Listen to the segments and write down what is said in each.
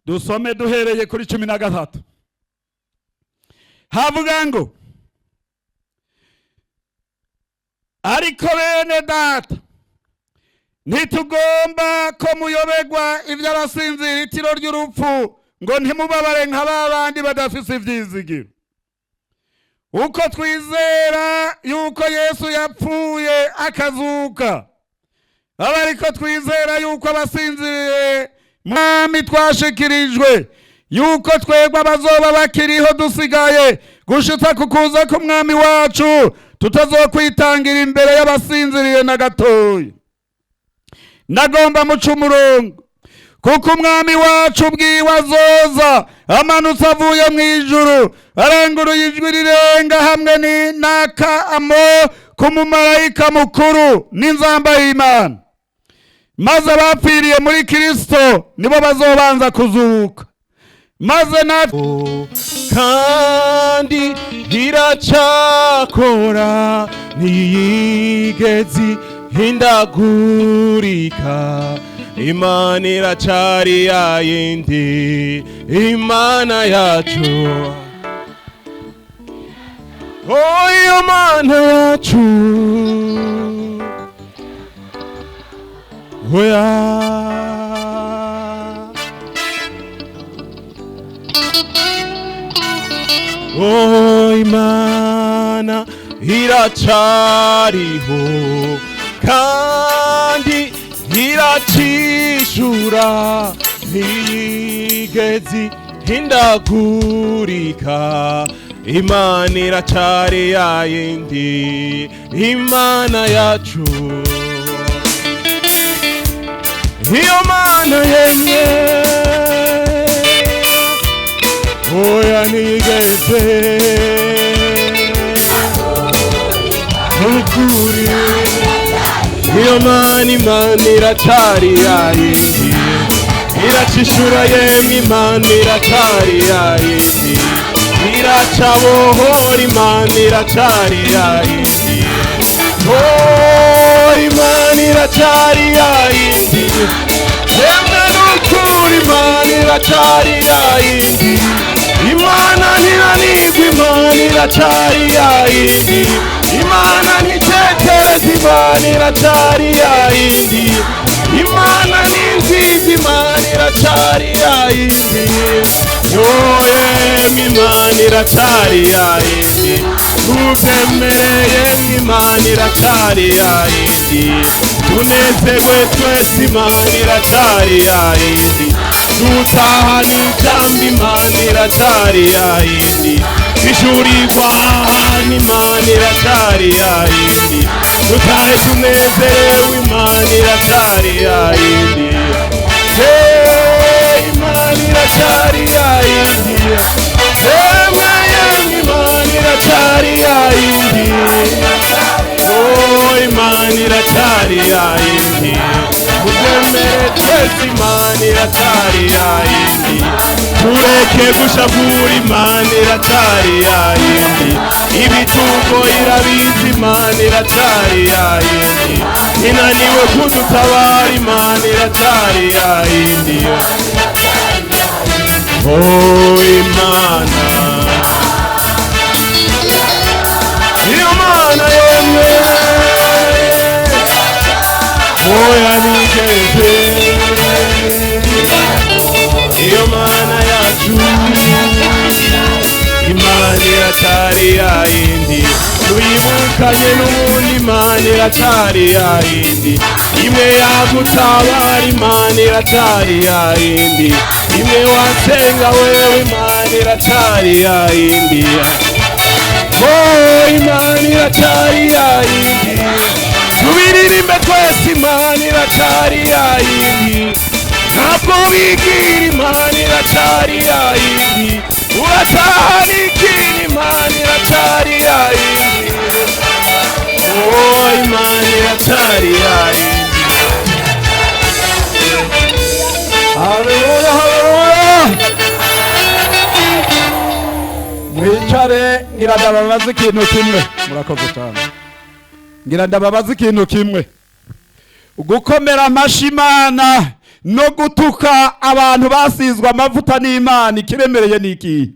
dusome duhereye kuri 13 havuga ngo ariko bene data ntitugomba ko muyoberwa iby'abasinzira itiro ry'urupfu ngo ntimubabare nka babandi badafise ivyizigiro uko twizera yuko Yesu yapfuye akazuka abariko twizera yuko abasinziriye mwami twashikirijwe yuko twebwe abazoba bakiriho dusigaye gushitsa kukuza k'umwami wacu tutazokwitangira imbere y'abasinziriye na gatoya. Nagomba muca umurongo kuko umwami wacu ubwiwe azoza amanutse avuye mu ijuru aranguruye ijwi rirenga hamwe n'akamo k'umumarayika mukuru n'inzamba y'Imana, maze abapfiriye muri Kristo nibo bazobanza kuzuka, maze natwe kandi iracakora ntiyigeze hindagurika. Imana iracari yayindi, Imana yacu, oh Imana yacu, oya oh Imana iracariho kandi iracishura ntiyigeze hindagurika. Imana iracari yayindi, Imana yacu, iyo Mana yemye oya nigeze ukuri. Iyo Mana, Imana iracari yayindi, iracishura yemwe, Imana iracari yayindi, iracabohora, Imana iracari yayindi, oh Imana iracari yayindi, yemwe n'ukuri Imana iracari yayindi, Imana ntiranigwa, Imana iracari yayindi, Imana ntitetereza, Imana iracari yayindi, Imana n'inzizi, Imana iracari yayindi, yoyemwe Imana iracari yayindi, tubyemere yemwe Imana iracari yayindi, tunezerwe twese Imana iracari yayindi, tutahana ijambo Imana iracari yayindi, bishurirwa ahantu Imana iracari yayindi, tutahe tunezerewe Imana iracari yayindi, Imana iracari yayindi, yemwe Imana iracari yayindi, oh Imana iracari yayindi, tubyemere twese Imana iracari yayindi, tureke gushavura Imana iracari yayindi, ibitugo irabizi Imana iracari yayindi, inaniwe kudutabara Imana iracari yayindi, oh Imana, iyo Mana yemwe oya nigeze, iyo Mana yacu, Imana iracari yayindi, tuyibukanye n'ubundi Imana iracari yayindi, imwe yagutabara Imana iracari yayindi, imwe wasenga wewe Imana iracari yayindi, oh Imana iracari yayindi, tubiririmbe twese Imana iracari yayindi, ntabwo bigira Imana iracari yayindi, uratahana ikintu Imana iracari yayindi, oh Imana iracari yayindi. Haleluya, haleluya. Mwicare ngira ndababaza ikintu kimwe, murakoze cyane. Ngira ndababaza ikintu kimwe, ugukomera amashi Imana no gutuka abantu basizwe amavuta n'Imana ikiremereye niki?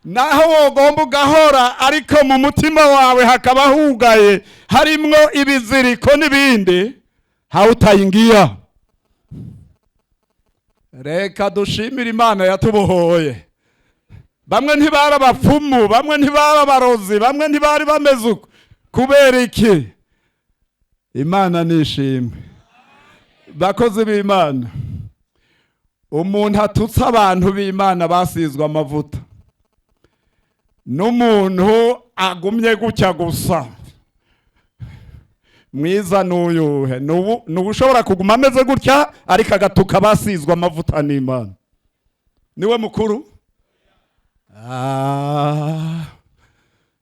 Naho wogomba ugahora ariko mu mutima wawe hakaba hugaye harimwo ibiziriko n'ibindi, hawutayingia. Reka dushimire Imana yatubohoye. Bamwe ntibari abapfumu, bamwe ntibari abarozi, bamwe ntibari bameze uko. Kubera iki? Imana nishimwe. Bakozi b'Imana, umuntu atutse abantu b'Imana basizwe amavuta, n'umuntu agumye gutya gusa, mwiza n'uyuhe? Nubushobora kuguma ameze gutya ariko agatuka basizwe amavuta n'Imana. Niwe mukuru?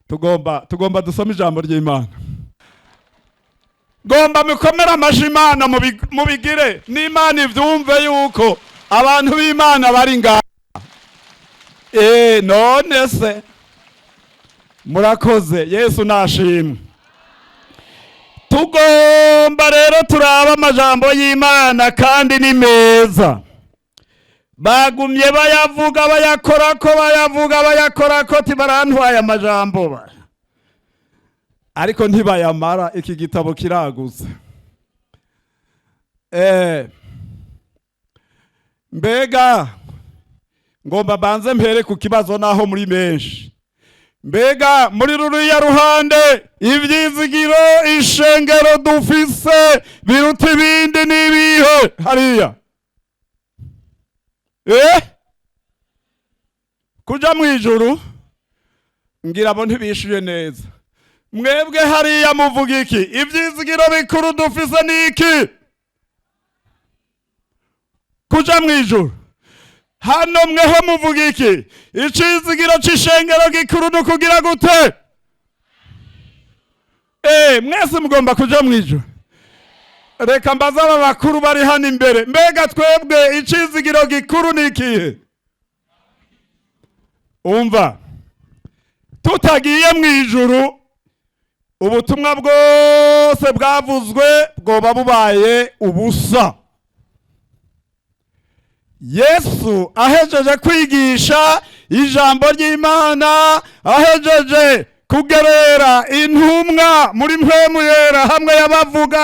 Tugomba dusoma ijambo ry'Imana. Gomba mukomera amashi Imana mubigire n'Imana ivyumve yuko abantu b'Imana bari ngaha. None se murakoze, Yesu nashimwe. Tugomba rero turaba amajambo y'Imana kandi ni meza. Bagumye bayavuga bayakorako tibarantwaye amajambo ariko ntibayamara. Iki gitabo kiragutse. Mbega ngomba banze mpere ku kibazo naho muri menshi. Mbega muri ruriya ruhande ivyizigiro ishengero dufise biruta ibindi nibihe hariya? Kuja mwijuru? Ngira abo ntibishuye neza. Mwebwe hariya muvuga iki? Ivyizigiro bikuru dufise niki? Kuja mwijuru. Hano mweho muvuga iki? Icizigiro c'ishengero gikuru nukugira gute? Mwese mugomba kuja mwijuru. Reka mbaza aba bakuru bari hano imbere. Mbega twebwe icizigiro gikuru nikihe? Umva, tutagiye mwijuru ubutumwa bwose bwavuzwe bwoba bubaye ubusa. Yesu ahejeje kwigisha ijambo ry'Imana, ahejeje kugerera intumwa muri mpwemu yera hamwe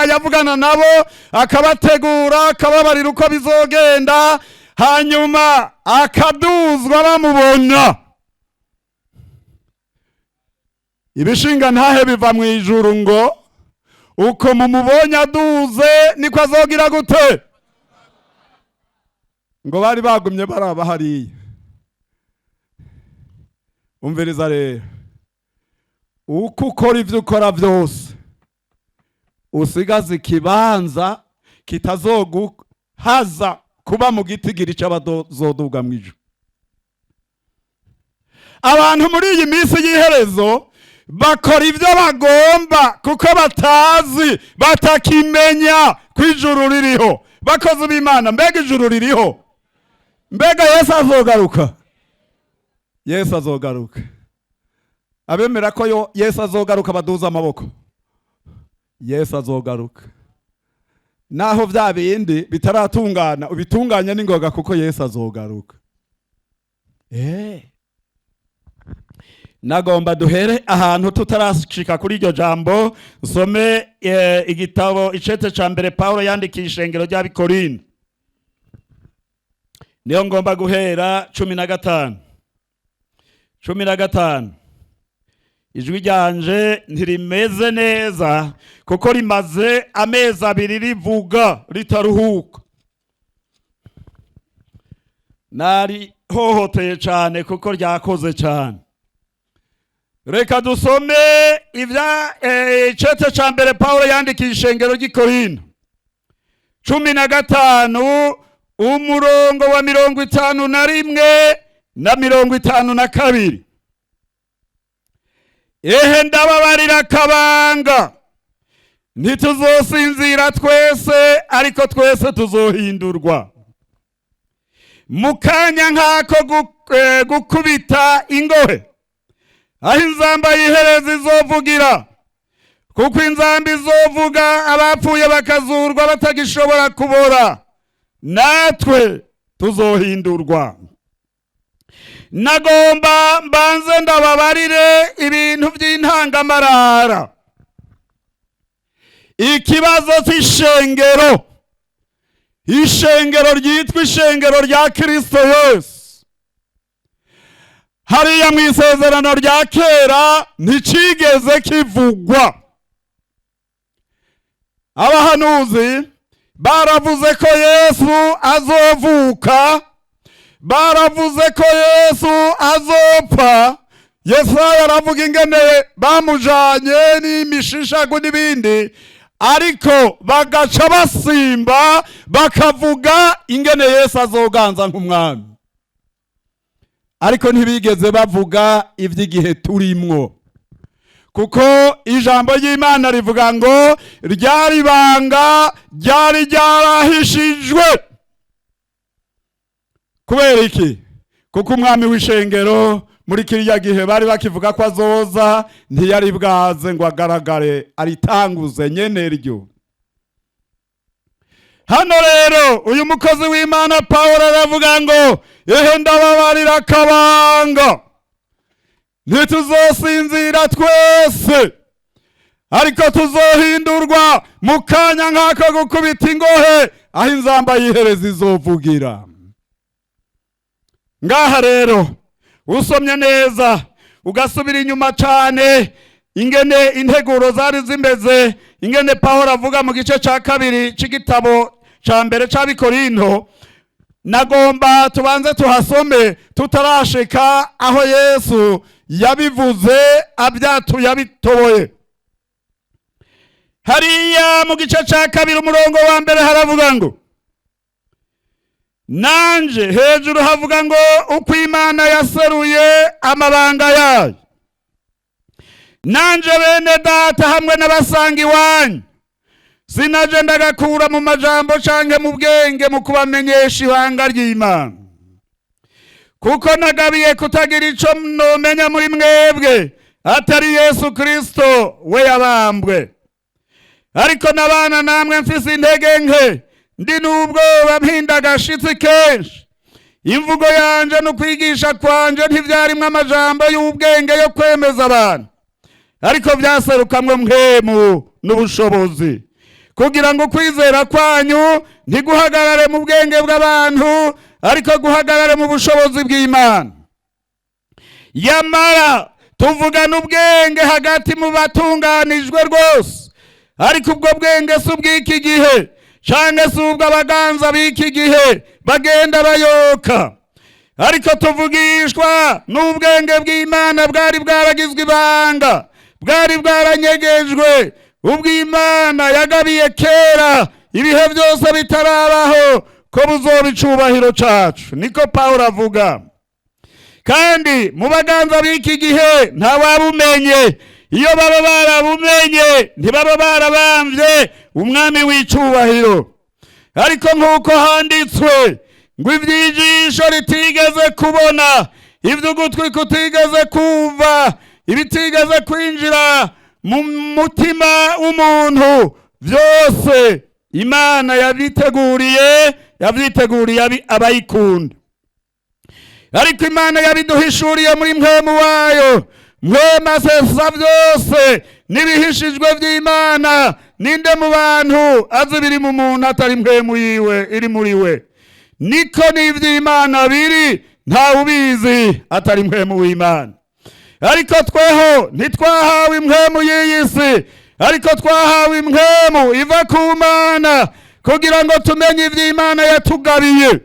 yavugana nabo, akabategura, akababarira uko bizogenda, hanyuma akaduzwa bamubona. Ibishinga ntahe biva mu ijuru ngo uko mumubonye aduze niko azogira gute? Ngo bari bagumye baraba hariya. Umviriza rero, uko ukora ivyo ukora vyose usigaze ikibanza kitazoguhaza kuba mu gitigiri c'abazoduga mw'ijuru. Abantu muri iyi minsi y'iherezo bakora ivyo bagomba kuko batakimenya kw'ijuru ririho. Bakozi b'Imana, mbega ijuru ririho? Mbega Yesu azogaruka? Yesu azogaruka. Abemera ko Yesu azogaruka baduza amaboko. Yesu azogaruka. Naho vya bindi bitaratungana ubitunganya n'ingoga kuko Yesu azogaruka. Nagomba duhere ahantu tutarashika kuri iryo jambo. Usome igitabo icete ca mbere Paulo yandikiye ishengero ry'Abikorinto. Niyo ngomba guhera 15. Ijwi ryanje ntirimeze neza kuko rimaze amezi 2 rivuga ritaruhuka. Nari hohoteye cyane kuko ryakoze cyane. Reka dusome ivya icete ca mbere Paulo yandikiye ishengero ry'Ikorinto 15 umurongo wa 51 na 52. Ehe ndababarira kabanga, ntituzosinzira twese ariko twese tuzohindurwa. Mukanya nkako gukubita ingohe, aho inzamba y'ihereza izovugira, kuko inzambi izovuga abapfuye bakazurwa batagishobora kubora, natwe tuzohindurwa. Nagomba mbanze ndababarire ibintu by'intangamarara. Ikibazo cy'ishengero, ishengero ryitwa ishengero rya Kristo Yesu, hariya mu isezerano rya kera nticigeze kivugwa. Abahanuzi baravuze ko Yesu azovuka, baravuze ko Yesu azopfa. Yesaya aravuga ingene bamujanye n'imishishago n'ibindi, ariko bagaca basimba bakavuga ingene Yesu azoganza nk'umwami, ariko ntibigeze bavuga ivy'igihe turimwo, kuko ijambo ry'Imana rivuga ngo ryari banga ryari ryarahishijwe. Kubera iki? Kuko umwami w'ishengero muri kiriya gihe bari bakivuga ko azoza, ntiyari bwaze ngo agaragare aritanguze nyene ryo. Hano rero uyu mukozi w'Imana Pawulo aravuga ngo ehe ndababarira akabanga, ntituzosinzira twese, ariko tuzohindurwa mu kanya nk'ako gukubita ingohe, aho inzamba y'ihereza izovugira. Ngaha rero usomye neza ugasubira inyuma cyane ingene integuro zari zimeze, ingene Pawulo avuga mu gice cya kabiri c'igitabo ca mbere c'Abikorinto, nagomba tubanze tuhasome tutarashika aho Yesu yabivuze abyatuye abitoboye. Hariya mu gice cya kabiri umurongo wa mbere haravuga ngo nanje, hejuru havuga ngo uko Imana yaseruye amabanga yayo, nanje bene data hamwe n'abasanga iwanyu sinaje ndagakura mu majambo canke mu bwenge mu kubamenyesha ibanga ry'Imana, kuko nagabiye kutagira ico nomenya muri mwebwe atari Yesu Kristo we yabambwe. Ariko nabana namwe mfise intege nke, ndi n'ubwoba mpinda agashitsi kenshi. Imvugo yanje n'ukwigisha kwanje ntivyarimwo amajambo y'ubwenge yo kwemeza abantu, ariko vyaserukamwe mpwemu n'ubushobozi, kugira ngo kwizera kwanyu ntiguhagarare mu bwenge bw'abantu, ariko guhagarare mu bushobozi bw'Imana. Yamara tuvugana ubwenge hagati mu batunganijwe rwose, ariko ubwo bwenge si ubw'iki gihe canke si ubw'abaganza b'iki gihe bagenda bayoka, ariko tuvugishwa n'ubwenge bw'Imana bwari bwaragizwe ibanga, bwari bwaranyegejwe, ubw'Imana yagabiye kera ibihe byose bitarabaho, ko buzoba icubahiro cacu. Niko Pawulo avuga. Kandi mu baganza b'iki gihe ntawabumenye, iyo baba barabumenye ntibaba barabamvye umwami w'icubahiro. Ariko nk'uko handitswe ngo ivy'ijisho ritigeze kubona, ivy'ugutwi kutigeze kumva, ibitigeze kwinjira mu mutima w'umuntu, vyose Imana yavyiteguriye abayikunda. Ariko Imana yabiduhishuriye muri mpwemu wayo, mpwemu asesa vyose n'ibihishijwe vy'Imana. Ninde mu bantu azi biri mu muntu atari mpwemu yiwe iri muri we? Niko n'ivy'Imana biri, ntawubizi atari mpwemu w'Imana. Ariko tweho ntitwahawe impwemu y'iyi si, ariko twahawe impwemu iva ku Mana, kugira ngo tumenye ivy'Imana yatugabiye.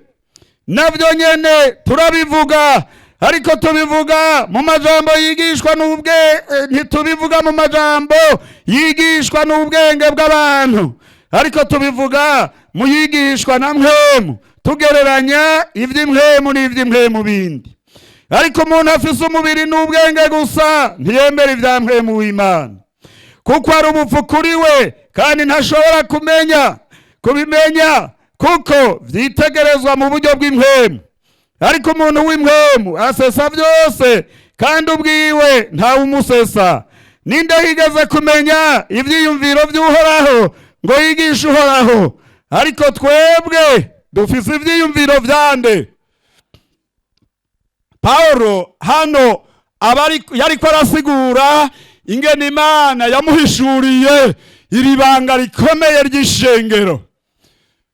Navyo nyene turabivuga, ariko tubivuga mu majambo yigishwa ntitubivuga mu majambo yigishwa n'ubwenge bw'abantu, ariko tubivuga mu yigishwa na mpwemu, tugereranya ivy'impwemu n'ivy'impwemu bindi. Ariko umuntu afise umubiri n'ubwenge gusa ntiyemera ivya mpwemu w'Imana, kuko ari ubupfu kuri we, kandi ntashobora kubimenya kuko vyitegerezwa mu buryo bw'impwemu. Ariko umuntu w'impwemu asesa vyose, kandi ubwiwe ntawumusesa, ninde yigeze kumenya ibyiyumviro by'uhoraho ngo yigishe uhoraho? Ariko twebwe dufise ibyiyumviro byande. Pawulo hano yariko arasigura ingene Imana yamuhishuriye iri banga rikomeye ry'ishengero.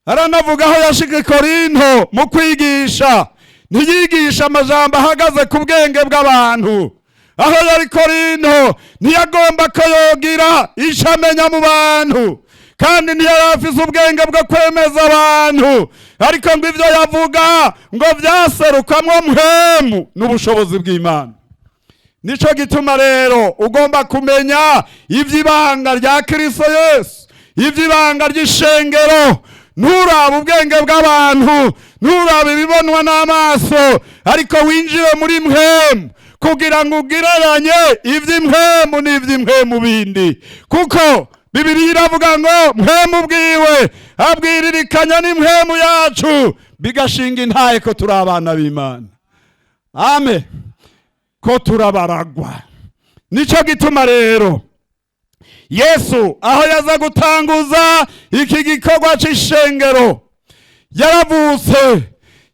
Aranavuga aho yashika i Korinto mu kwigisha, ntiyigisha amajambo ahagaze ku bwenge bw'abantu. Aho yari Korinto ntiyagomba ko yogira ico amenya mu bantu, kandi ntiyari afise ubwenge bwo kwemeza abantu, ariko ngo ivyo yavuga ngo vyaserukamwo mpwemu n'ubushobozi bw'Imana. Nico gituma rero ugomba kumenya ivy'ibanga rya Kristo Yesu, ivy'ibanga ry'ishengero. Nturaba ubwenge bw'abantu, nturaba ibibonwa n'amaso, ariko winjire muri mpwemu kugira ngo ugereranye ivy'impwemu n'ivy'impwemu bindi. Kuko Bibiliya iravuga ngo mpwemu bwiwe abwiririkanya n'impwemu yacu, bigashinga intaye ko turi abana b'Imana. Amen. Ko turabaragwa. Nico gituma rero Yesu aho yaza gutanguza iki gikorwa c'ishengero, yaravutse,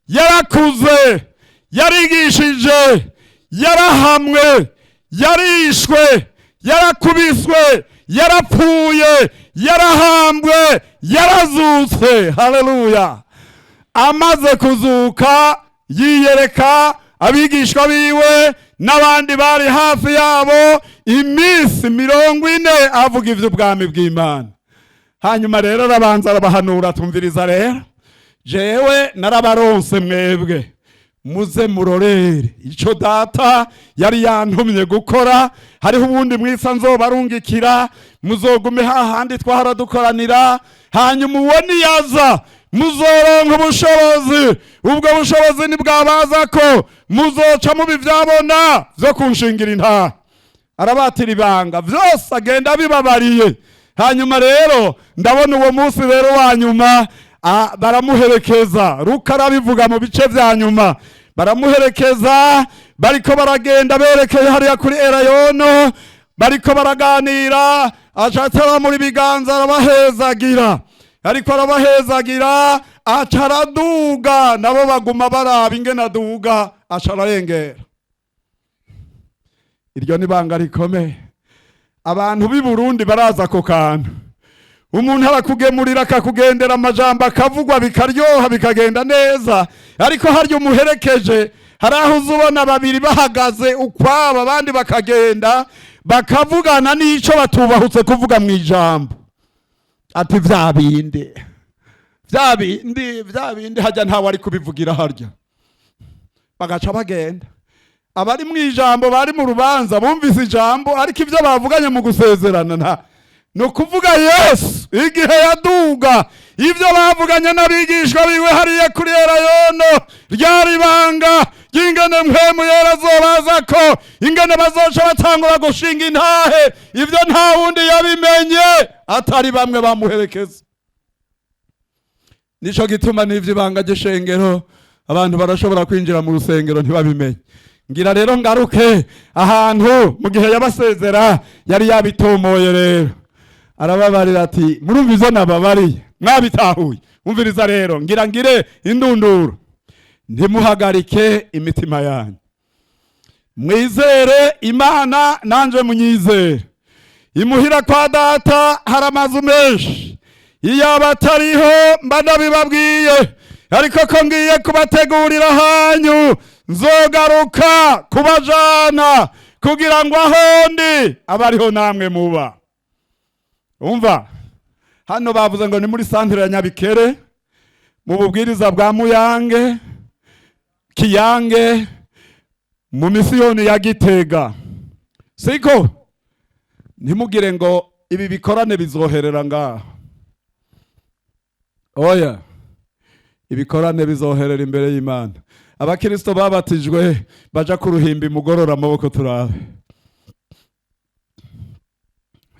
yarakuze, yarigishije, yarahamwe, yarishwe, yarakubiswe, yarapfuye, yarahambwe, yarazutse. Haleluya. Amaze kuzuka yiyereka abigishwa biwe n'abandi bari hafi yabo iminsi 40 avuga ivy'ubwami bw'Imana. Hanyuma rero arabanza arabahanura, tumviriza rero, jewe narabaronse mwebwe, muze murorere ico data yari yantumye gukora. Hariho ubundi mwisa nzobarungikira, muzogume hahandi twahora dukoranira, hanyuma uwo niyaza muzoronka ubushobozi. Ubwo bushobozi nibwabaza ko muzoca mubivyabona vyo kunshingira intahe. Arabatira ibanga vyose agenda bibabariye. Hanyuma rero ndabona uwo munsi rero wa nyuma baramuherekeza. Luka arabivuga mu bice vya nyuma. Baramuherekeza, bariko baragenda berekeye hariya kuri Elayono, bariko baraganira, acatera muri biganza arabahezagira. Ariko arabahezagira, aca araduga, nabo baguma baraba ingene aduga, aca ararengera. Iryo ni banga rikomeye. Abantu b'i Burundi baraza ako kantu. Umuntu arakugemurira akakugendera amajambo akavugwa bikaryoha bikagenda neza, ariko harya umuherekeje haraho uzubona babiri bahagaze ukwabo, abandi bakagenda bakavugana n'ico batubahutse kuvuga mu ijambo. Ati vya bindi hajya ntawe ari kubivugira harya. Bagaca bagenda. Abari mu ijambo bari mu rubanza bumvise ijambo, ariko ivyo bavuganye mu gusezerana nta no kuvuga Yesu igihe yaduga. Ivyo bavuganye n'abigishwa biwe hariya kuri Elayono ryari banga ry'ingene mpwemu yera azobaza ko ingene bazoca batangura gushinga intahe. Ivyo nta wundi yabimenye atari bamwe bamuherekeza. Nico gituma n'ivyo ibanga ry'ishengero abantu barashobora kwinjira mu rusengero ntibabimenye. Ngira rero ngaruke ahantu mu gihe yabasezera yari yabitomoye rero. Arababarira ati murumvizo nababariye mwabitahuye. Umviriza rero, ngira ngire indunduro, ntimuhagarike imitima yanyu, mwizere Imana nanje munyizere. Imuhira kwa data hari amazu menshi, iyo abatariho mba ndabibabwiye, ariko ko ngiye kubategurira hanyu nzogaruka kubajana kugira ngo ahondi abariho namwe muba. Umva, hano bavuze ngo ni muri santere ya Nyabikere mu bubwiriza bwa Muyange, Kiyange, mu misiyoni ya Gitega. Siko ntimugire ngo ibi bikorane bizoherera ngaho. Oya, ibikorane bizoherera imbere y'Imana. Abakristo babatijwe baja ku ruhimbi mugorora amaboko turabe.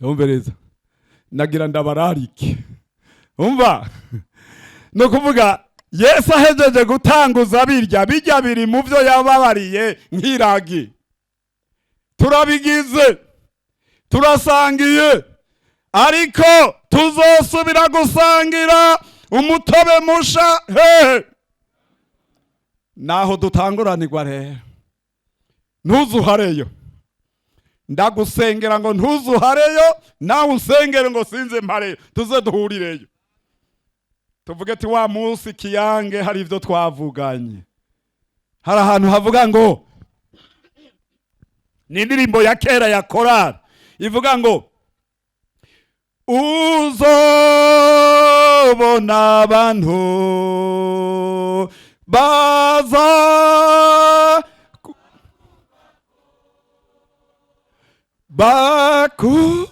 Umviriza, nagira ndabararike. Umva, no kuvuga Yesu ahejeje gutanguza bijya biri mu byo yababariye nk'iragi. Turabigize, turasangiye, ariko tuzosubira gusangira umutobe musha hehe naho dutanguranirwa. Rero ntuzuhareyo, ndagusengera ngo ntuzuhareyo, nawe unsengere ngo sinze mpareyo, tuze duhurireyo tuvuge ati wa munsi Kiyange hari ivyo twavuganye. Hari ahantu havuga ngo, ni indirimbo ya kera ya korali ivuga ngo uzobona abantu baza baku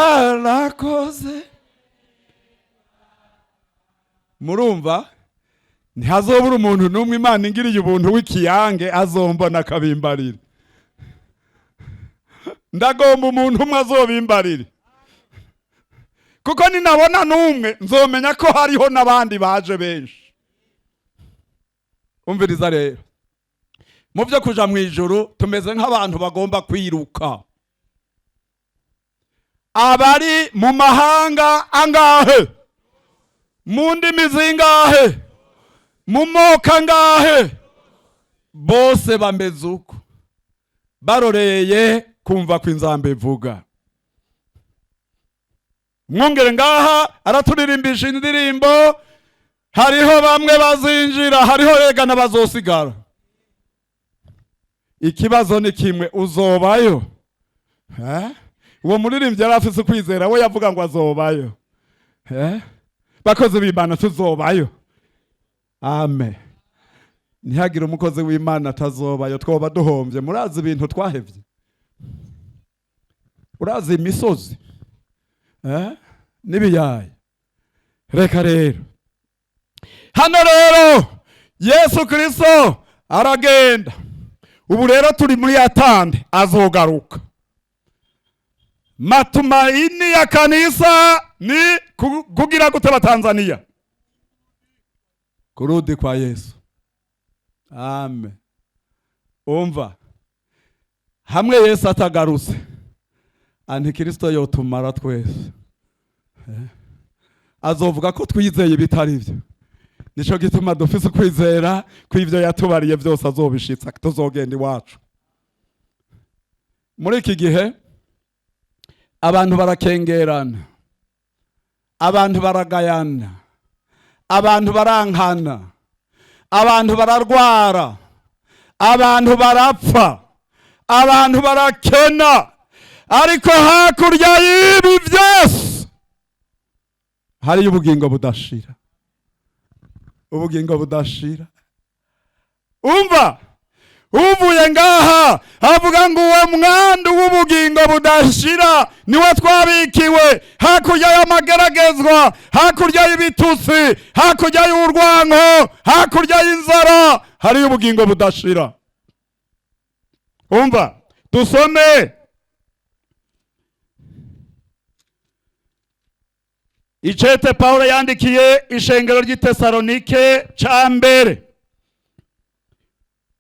warakoze. Murumva, ntihazobura umuntu n'umwe Imana ingiriye ubuntu w'Ikiyange azombona akabimbarira. Ndagomba umuntu umwe azobimbarire, kuko ninabona n'umwe nzomenya ko hariho n'abandi baje benshi. Umviriza rero, mu byo kuja mu ijuru tumeze nk'abantu bagomba kwiruka. Abari mu mahanga angahe, mu ndimi zingahe, mu moko angahe, bose bameze uko, baroreye kumva ko inzamba ivuga. Mwongere ngaha araturirimbisha indirimbo, hariho bamwe bazinjira, hariho rega n'abazosigara. Ikibazo ni kimwe, uzobayo? Uwo muririmbyi yari afise ukwizera, we yavuga ngo azobayo. Bakozi b'Imana tuzobayo. Amen. Ntihagire umukozi w'Imana atazobayo, twoba duhombye. Murazi ibintu twahevye, urazi imisozi n'ibiyaya. Reka rero, hano rero Yesu Kristo aragenda. Ubu rero turi muri yatande, azogaruka. Matumaini ya kanisa ni kugira guteba Tanzania, kurudi kwa Yesu. Amen. Umva, hamwe Yesu atagarutse, Antikristo yotumara twese. Azovuga ko twizeye bitari byo. Nico gituma dufise kwizera kw'ivyo yatubariye byose azobishitsa, tuzogenda iwacu. Muri iki gihe abantu barakengerana, abantu baragayana, abantu barankana, abantu bararwara, abantu barapfa, abantu barakena, ariko hakurya y'ibi byose hari ubugingo budashira. Ubugingo budashira. Umva, uvuye ngaha avuga ngo uwo mwandu w'ubugingo budashira niwe twabikiwe, hakurya y'amageragezwa, hakurya y'ibitutsi, hakurya y'urwanko, hakurya y'inzara, hari ubugingo budashira. Umva, dusome icete Pawulo yandikiye ishengero ry'Itesalonike ca mbere,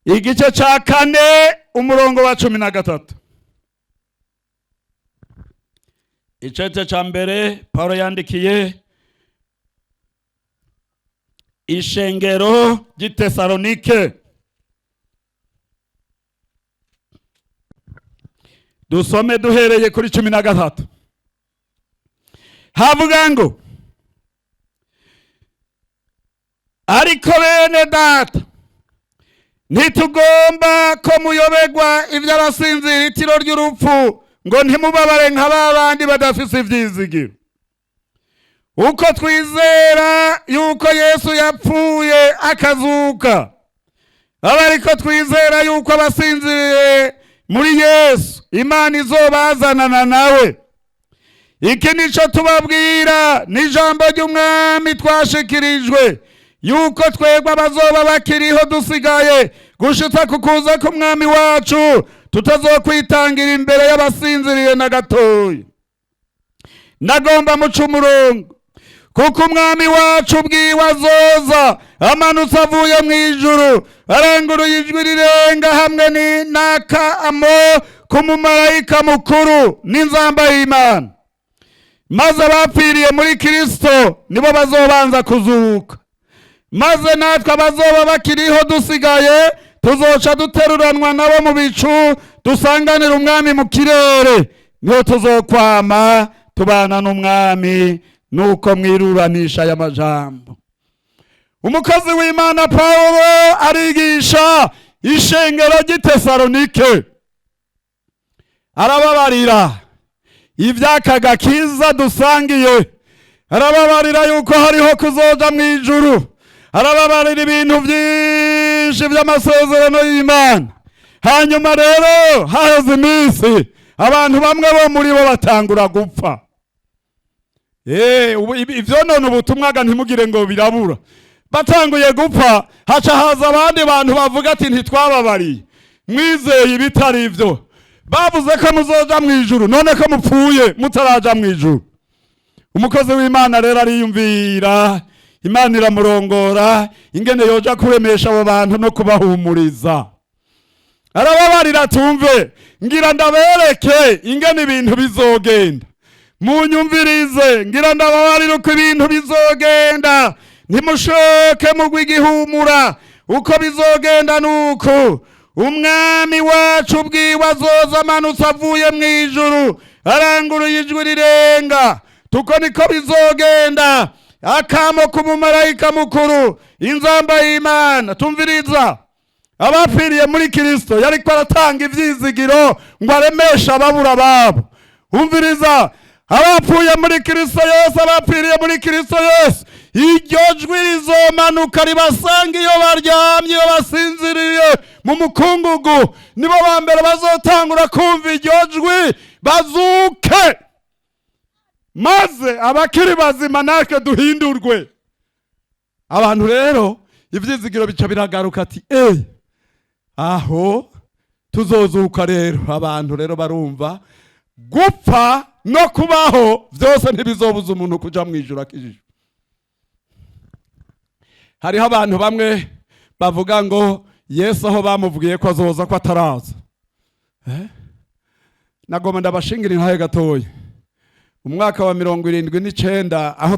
igice ca 4 umurongo wa 13. Icete ca mbere Pawulo yandikiye ishengero ry'Itesalonike, dusome duhereye kuri 13. Havuga ngo, ariko bene data, ntitugomba ko muyobegwa ivy'abasinzira itiro ry'urupfu, ngo ntimubabare nka babandi badafise ivyizigiro. Uko twizera yuko Yesu yapfuye akazuka, ariko twizera yuko abasinziriye muri Yesu Imana izobazanana nawe. Iki nico tubabwira, ni ijambo ry'umwami twashikirijwe, yuko twebwe abazoba bakiriho dusigaye gushitsa kukuza k'umwami wacu tutazokwitangira imbere y'abasinziriye na gatoya. Nagomba muca umurongo, kuko umwami wacu ubwiwe azoza amanutse avuye mu ijuru aranguruye ijwi rirenga hamwe n'akamo k'umumarayika mukuru n'inzamba y'Imana, maze abapfiriye muri Kristo nibo bazobanza kuzuka, maze natwe abazoba bakiriho dusigaye tuzoca duteruranwa nabo mu bicu dusanganira umwami mu kirere, niho tuzokwama tubana n'umwami. Nuko mwiruranisha aya majambo umukozi w'Imana Pawulo arigisha ishengero ry'Itesalonike, arababarira ivy'aka gakiza dusangiye, arababarira yuko hariho kuzoja mu ijuru, arababarira ibintu vyinshi vy'amasezerano y'Imana. Hanyuma rero haheze iminsi abantu bamwe bo muri bo batangura gupfa. Ivyo none ubutumwa ntimugire ngo birabura, batanguye gupfa haca haza abandi bantu bavuga ati ntitwababariye, mwizeye ibitari ivyo, bavuze ko muzoja mu ijuru none ko mupfuye mutaraja mu ijuru. Umukozi w'Imana rero ariyumvira, Imana iramurongora ingene yoja kuremesha abo bantu no kubahumuriza, arababarira tumve, ngira ndabereke ingene ibintu bizogenda, munyumvirize ngira ndababarira uko ibintu bizogenda, ntimushoke mugwa igihumura, uko bizogenda nuko umwami wacu ubwiwe azoza amanutse avuye mu ijuru aranguruye ijwi rirenga, tuko niko bizogenda, akamo k'umumarayika mukuru, inzamba y'Imana. Tumviriza, abapfiriye muri Kristo yariko aratanga ivyizigiro ngo aremeshe ababura babo. Umviriza, abapfuye muri Kristo Yesu, abapfiriye muri Kristo Yesu, iryo jwi rizomanuka ribasanga iyo baryamye, iyo basinziriye mu mukungugu, nibo ba mbere bazotangura kumva iryo jwi bazuke, maze abakiri bazima natwe duhindurwe. Abantu rero ivyizigiro bica biragaruka ati aho tuzozuka rero. Abantu rero barumva gupfa no kubaho vyose ntibizobuza umuntu kuja mu ijuru akijijwe. Hariho abantu bamwe bavuga ngo Yesu aho bamuvugiye ko azoza ko ataraza. Nagoma ndabashingira intahe gatoya. Umwaka wa 79 aho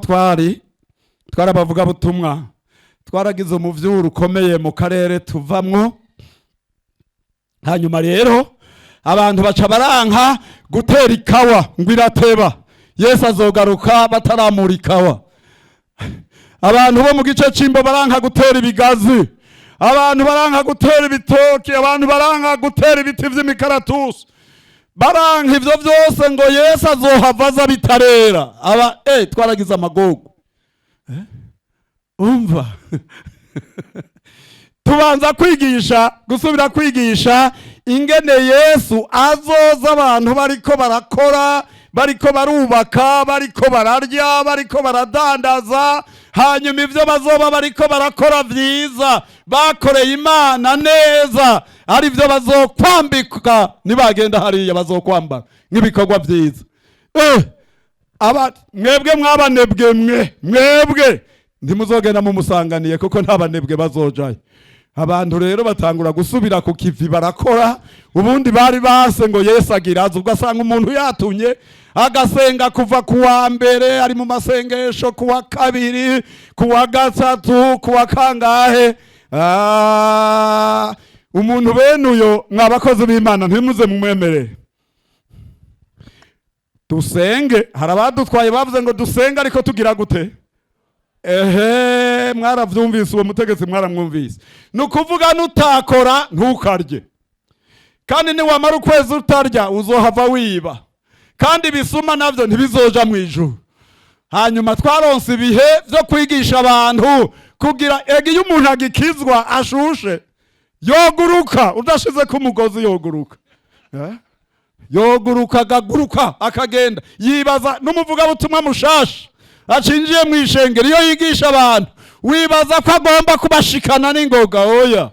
twarabavuga butumwa, twaragize umuvyuru ukomeye mu karere tuvamwo. Hanyuma rero abantu baca baranka gutera ikawa ngo irateba, Yesu azogaruka bataramura ikawa. Abantu bo mu gice c'imbo baranka gutera ibigazi, abantu baranka gutera ibitoki, abantu baranka gutera ibiti vy'imikaratusi, baranka ivyo vyose ngo Yesu azohava aza bitarera. Twaragize amagogo. Umva tubanza gusubira kwigisha ingene Yesu azoza abantu bariko barakora, bariko barubaka, bariko bararya, bariko baradandaza, hanyuma ivyo bazoba bariko barakora vyiza, bakoreye Imana neza, ari vyo bazokwambika nibagenda hariya, bazokwambara nk'ibikorwa vyiza. Mwebwe mwabanebwe, mwebwe ntimuzogenda mumusanganiye kuko ntabanebwe bazojayo. Abantu rero batangura gusubira ku kivi barakora, ubundi bari base ngo Yesu agiraza, ugasanga umuntu yatunye agasenga kuva kuwa mbere ari mu masengesho, kuwa kabiri, kuwa gatatu, kuwa kangahe. Umuntu bene uyo mwabakozi b'Imana ntimuze mumwemerere. Dusenge, harabadutwaye bavuze ngo dusenge ariko tugira gute? Mwaravyumvise uwo mutegetsi, mwaramwumvise. Nukuvuga nutakora ntukarye, kandi niwamara ukwezi utarya uzohava wiba, kandi bisuma navyo ntibizoja mu ijuru. Hanyuma twaronse ibihe vyo kwigisha abantu kugira iyo umuntu agikizwa ashushe yoguruka, udashize ku mugozi yoguruka. Yoguruka agaguruka akagenda yibaza. N'umuvuga butumwa mushasha acinjiye mu ishengero, iyo yigisha abantu wibaza ko agomba kubashikana n'ingoga. Oya,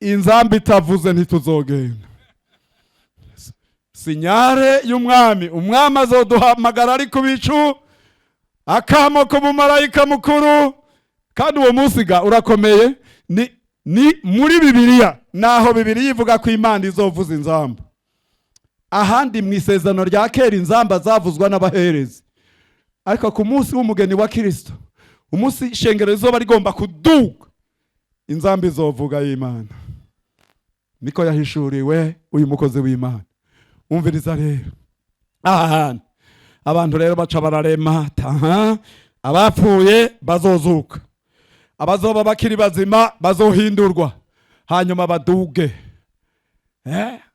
inzamba itavuze ntituzogenda. Sinyare y'umwami, umwami azoduhamagara ari ku bicu, akamo k'umumarayika mukuru, kandi uwo musiga urakomeye. Ni muri Bibiliya, naho Bibiliya ivuga ko Imana izovuza inzamba. Ahandi mu isezerano rya kera inzamba zavuzwa n'abaherezi, ariko ku munsi w'umugeni wa Kristo, umunsi ishengero rizoba rigomba kuduga, inzamba izovuga y'Imana. Niko yahishuriwe uyu mukozi w'Imana. Umviriza rero, ahantu abantu rero baca bararema, abapfuye bazozuka, abazoba bakiri bazima bazohindurwa, hanyuma baduge.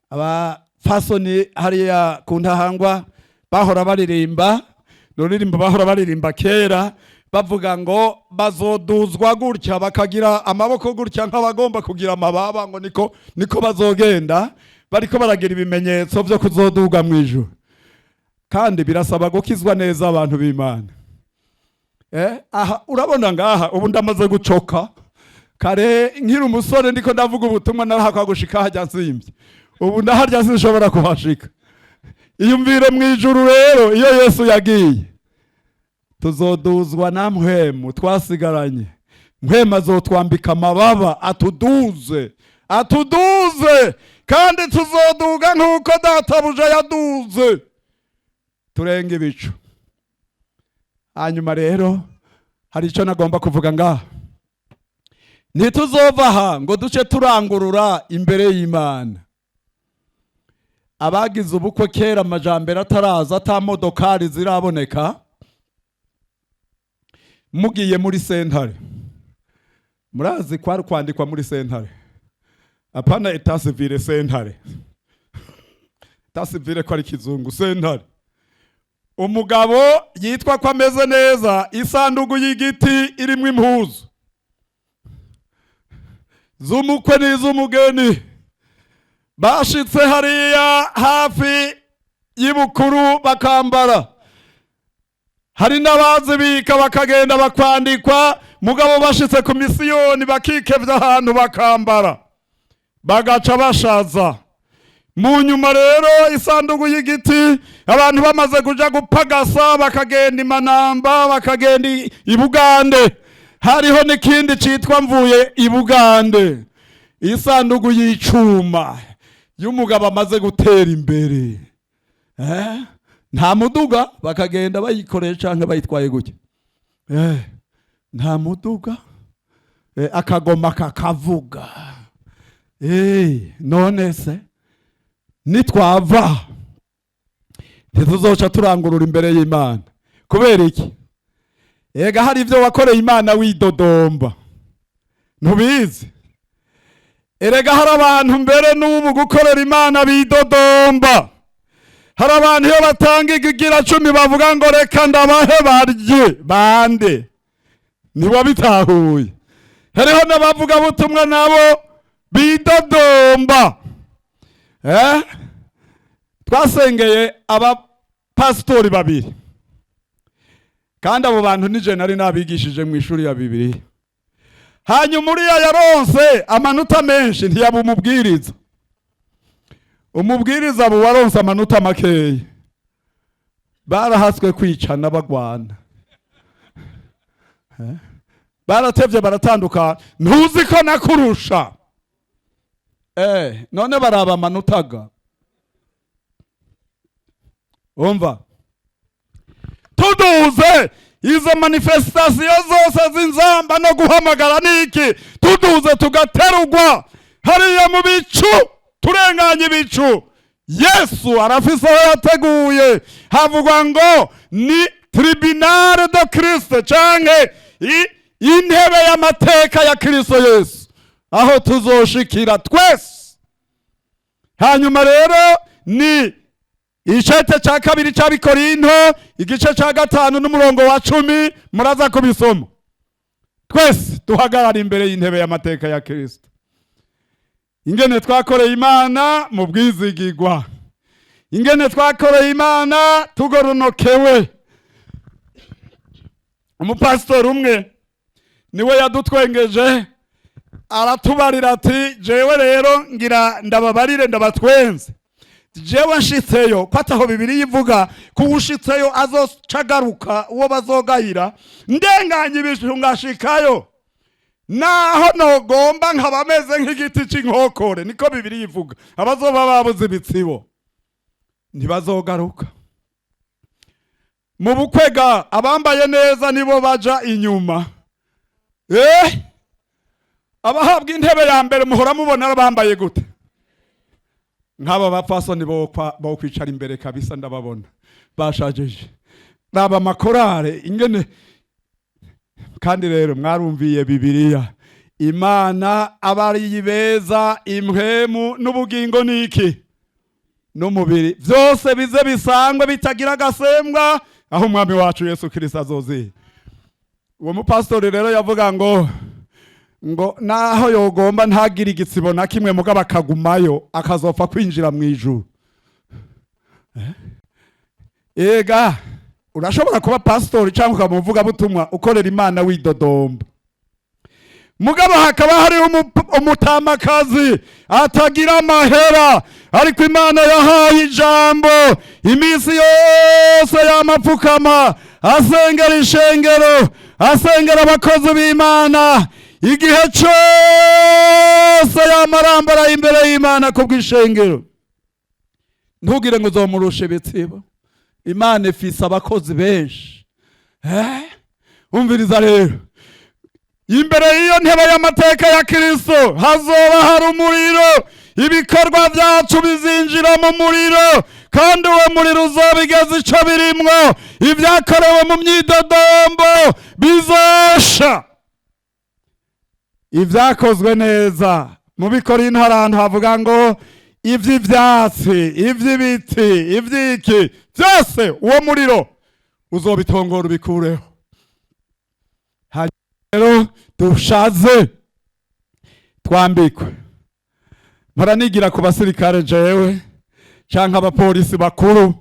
Abafasoni hariya ku Ntahangwa bahora baririmba, nuririmba bahora baririmba kera, bavuga ngo bazoduzwa gutya, bakagira amaboko gutya nk'abagomba kugira amababa, ngo niko bazogenda, bariko baragira ibimenyetso byo kuzoduga mu ijuru. Kandi birasaba gukizwa neza abantu b'Imana. Aha urabona ngaha ubu ndamaze gucoka, kare nkiri umusore ndiko ndavuga ubutumwa narahakwa gushika hajya nsimbye, ubu ndaharya sinshobora kuhashika. Iyumvire mu ijuru rero, iyo Yesu yagiye, tuzoduzwa na mpwemu twasigaranye. Mpwemu azotwambika amababa atuduze kandi tuzoduga nk'uko databuja yaduze, turenge ibicu. Hanyuma rero hari icyo nagomba kuvuga ngaha, ntituzova aha ngo duce turangurura imbere y'Imana. Abagize ubukwe kera amajambere ataraza, atamodokari ziraboneka, mugiye muri sentare, murazi kwari kwandikwa muri sentare, apana etat civile, sentare. Etat civile ko ari kizungu, sentare. Umugabo yitwa ko ameze neza, isandugu y'igiti irimo impuzu z'umukwe n'iz'umugeni, bashitse hariya hafi y'ibukuru bakambara. Hari n'abazibika bakagenda bakwandikwa, mugabo bashitse ku misiyoni bakikevya ahantu bakambara, bagaca bashaza. Mu nyuma rero isandugu y'igiti, abantu bamaze kuja gupagasa, bakagenda Imanamba, bakagenda i Bugande. Hariho n'ikindi citwa Mvuye i Bugande, isandugu y'icuma y'umugabo amaze gutera imbere. Nta muduga, bakagenda bayikoresha canke bayitwaye gutya. Nta muduga, akagoma kakavuga. None se nitwava ntituzoca turangurura imbere y'Imana. Kubera iki? Ega hari ivyo wakoreye Imana widodomba, ntubizi? Erega hari abantu mbere n'ubu gukorera Imana bidodomba. Hari abantu iyo batanga igigira 10 bavuga ngo reka ndabahe barye bande, ntiwabitahuye. Hariho n'abavuga butumwa nabo bidodomba. Twasengeye abapasitori babiri, kandi abo bantu nije nari nabigishije mu ishuri ya Bibiliya. Hanyuma uriya yaronse amanota menshi, ntiyaba umubwiriza. Umubwiriza abo waronse amanota makeya, barahaswe kwicana bagwana. Baratevye baratandukana, ntuzi ko nakurusha. None baraba amanutaga. Umva, tuduze izo manifestation zose z'inzamba no guhamagara niki, tuduze tugaterugwa hariya mu bicu, turenganye ibicu. Yesu arafise aho yateguye, havugwa ngo ni tribunal de Christ, canke intebe y'amateka ya Kristo Yesu, aho tuzoshikira twese. Hanyuma rero ni icete ca 2 c'Abikorinto, igice ca 5 n'umurongo wa 10, muraza kubisoma. Twese duhagarara imbere y'intebe y'amateka ya Kristo. Ingene twakoreye Imana mu bwizigirwa, ingene twakoreye Imana tugoronokewe. Umupasitori umwe niwe yadutwengeje, aratubarira ati jewe rero ngira ndababarire ndabatwenze, jewe nshitseyo ko ataho Bibiliya ivuga ko ushitseyo azocagaruka uwo bazogahira ndenganye ibishu ngashikayo naho nogomba nkaba meze nk'igiti c'inkokore niko Bibiliya ivuga abazoba babuze ibitsibo ntibazogaruka mu bukwega abambaye neza nibo baja inyuma abahabwa intebe ya mbere muhora mubona bambaye gute nk'aba bapfasoni bo kwicara imbere kabisa ndababona bashajeje naba makorare ingene kandi rero mwarumviye Bibiliya Imana abari beza impwemu n'ubugingo niki n'umubiri byose bize bisangwe bitagira gasembwa aho umwami wacu Yesu Kristo azozi. Uwo mupastori rero yavuga ngo naho yogomba ntagira igitsibo na kimwe mugabo akagumayo akazopfa kwinjira mu ijuru. Ega urashobora kuba pastori cyangwa ukamuvuga butumwa ukorera Imana widodomba mugabo hakaba hari umutamakazi atagira amahera ariko Imana yahaye ijambo iminsi yose y'amapfukama asengera ishengero asengera abakozi b'Imana igihe cyose yamarambara imbere y'Imana kubw'ishengero. Ntugire ngo uzomurushe ibitsibo, Imana ifise abakozi benshi. Umviriza rero, imbere y'iyo ntebe y'amateka ya Kristo hazoba hari umuriro, ibikorwa byacu bizinjira mu muriro, kandi uwo muriro uzobigeza ico birimwo, ibyakorewe mu myidodombo bizosha. Ibyakozwe neza mu Bikorinto ahantu havuga ngo ivy'ivyatsi, ivy'ibiti, ivy'iki byose uwo muriro uzobitongora ubikureho. Rero dushaze twambikwe. Mparanigira ku basirikare jewe canke abapolisi bakuru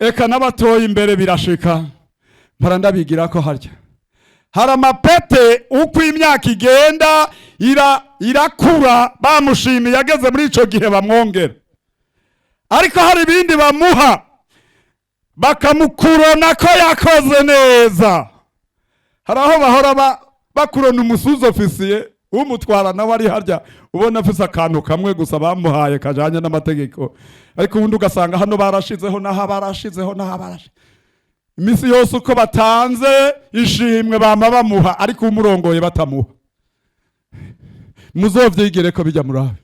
eka n'abatoye imbere birashika mparandabigira ko harya hari amapete uko imyaka igenda irakura bamushimiye ageze muri ico gihe bamwongera, ariko hari ibindi bamuha bakamukurona ko yakoze neza. Hari aho bahora bakurona umusuzo ofisiye umutwara nawe ari harya ubona afise akantu kamwe gusa bamuhaye kajanye n'amategeko, ariko ubundi ugasanga hano barashizeho naho barashizeho naho barashizeho imisi yose uko batanze ishimwe bama bamuha, ariko umurongoye batamuha. Muzovyigire ko bijya murabe.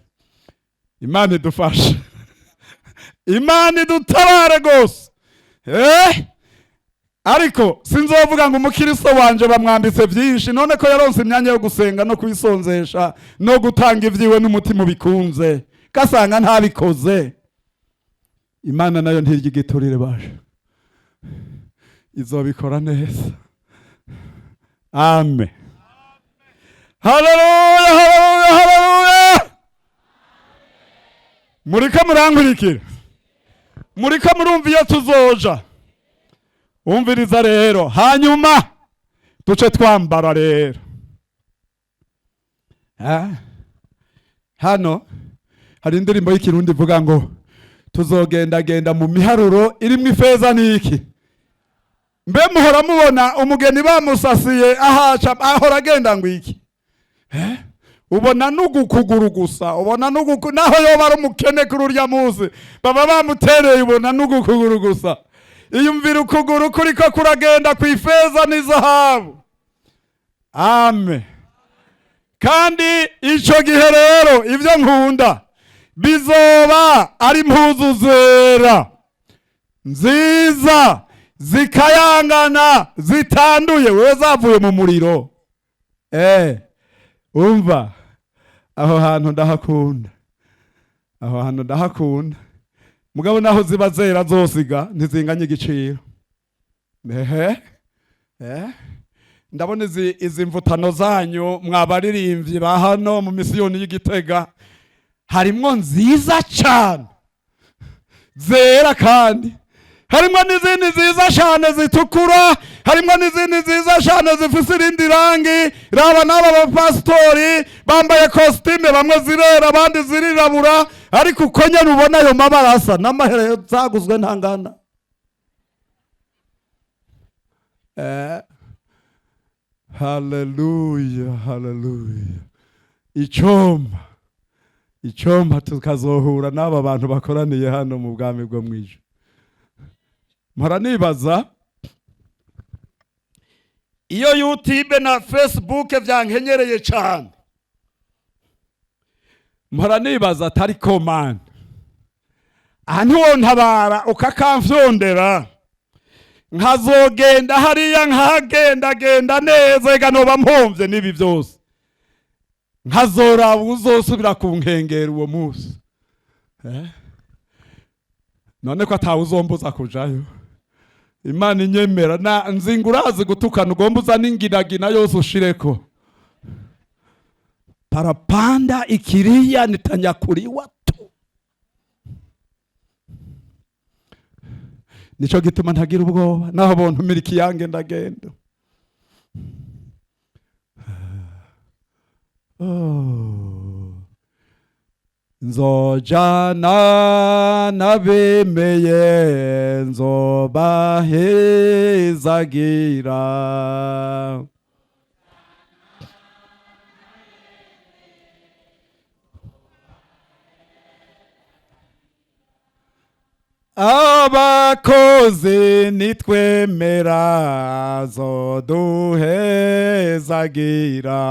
Imana idufashe Imana idutabare gose. Ariko sinzovuga ngo umukristo wanje bamwambitse byinshi none ko yaronse imyanya yo gusenga no kwisonzesha no gutanga ivyiwe n'umutima bikunze kasanga ntabikoze. Imana nayo ntigigiturire basha, izobikora neza. Amen. Haleluya, haleluya, haleluya. Muriko murankurikira, muriko murumva iyo tuzoja. Umviriza rero, hanyuma duce twambara rero. Hano hari indirimbo y'ikirundi ivuga ngo tuzogendagenda mu miharuro irimwo ifeza n'iki. Mbe muhora mubona umugeni bamusasiye ahaca ahora agenda ngo iki? Ubona n'ugukuguru gusa, ubona naho yoba ari umukene kuri urya munsi baba bamutereye, ubona n'ugukuguru gusa. Iyumvira ukuguru kuriko kuragenda ku ifeza n'izahabu. Amen. Kandi ico gihe rero ivyo nkunda bizoba ari impuzu zera nziza zikayangana zitanduye, wewe zavuye mu muriro. Umva aho hantu ndahakunda, aho hantu ndahakunda. Mugabo naho ziba zera zosiga ntizinganye igiciro. Ndabona izi mvutano zanyu mwabaririmbyi ba hano mu misiyoni y'Igitega harimwo nziza cyane zera, kandi harimwo n'izindi nziza cyane zitukura, harimo n'izindi nziza cyane zifise irindi rangi. Raba n'aba bapasitori bambaye kositime, bamwe zirera abandi zirirabura, ariko uko nyene ubona ayo mabara asa n'amahere zaguzwe ntangana. Haleluya, haleluya. Icomba tukazohura n'aba bantu bakoraniye hano mu bwami bwo mwijuru. Mpora nibaza iyo YouTube na Facebook vyankenyereye cyane, mpora nibaza atari komanda ahantu wontabara ukakamfyondera nkazogenda hariya nkagendagenda neza, ega noba mpomvye n'ibi byose, nkazoraba uzosubira ku nkengera uwo munsi. None ko atawuzombuza kujayo, Imana inyemera na nzingurazi gutukana, ugomba uzana ingiragina yose ushireko. Parapanda ikiria nitanyakuriwa tu. Nico gituma ntagira ubwoba naho bontu miliki yange ndagenda. Nzojana nabemeye nzobahezagira. Abakozi nitwemera zoduhezagira.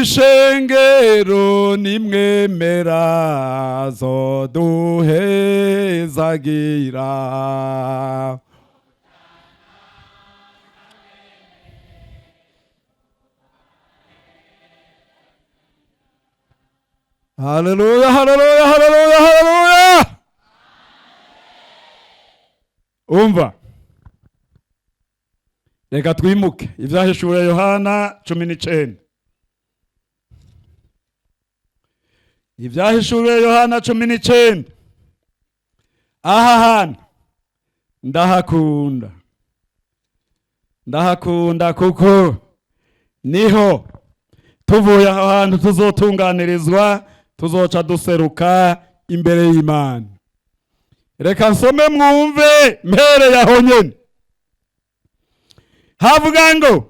Ishengero nimwemera zoduhezagira. Haleluya, haleluya, haleluya, haleluya. Umva, reka twimuke ivyahishuwe Yohana 19. Ivyahishuwe Yohana 19. Aha hantu ndahakunda kuko niho tuvuye aho hantu tuzotunganirizwa, tuzoca duseruka imbere y'Imana. Reka nsome mwumve mpere yaho nyene. Havuga ngo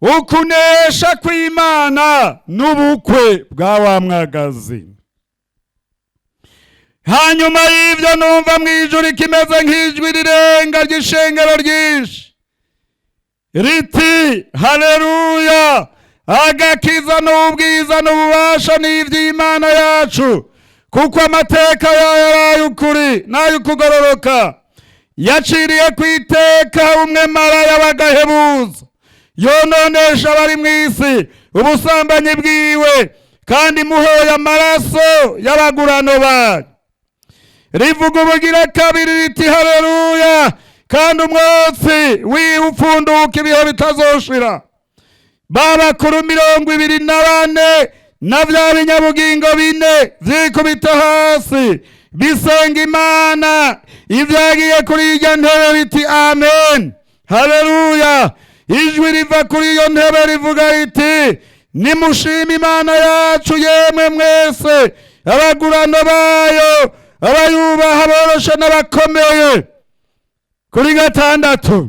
ukunesha kw'Imana n'ubukwe bwa wa mwagazi. Hanyuma y'ivyo numva mwijuru kimeze nk'ijwi rirenga ry'ishengero ryinshi riti haleluya, agakiza n'ubwiza n'ububasha n'ivy'Imana yacu, kuko amateka yayo ari ukuri n'ay'ukugororoka. Yaciriye kwiteka umwe maraya w'agahebuza yononesha abari mw'isi ubusambanyi bwiwe, kandi muhoya amaraso y'abagurano bayo. Rivuga ubugira kabiri riti haleluya, kandi umwotsi wiwupfunduka ibihe bitazoshira. Babakuru 24 na vya binyabugingo 4 vyikubita hasi bisenga Imana, ivyagiye kuri iryo ntebe biti amen, haleluya. Ijwi riva kuri iyo ntebe rivuga riti nimushima Imana yacu yemwe mwese abagurano bayo, abayubaha aboroshe n'abakomeye. Kuri 6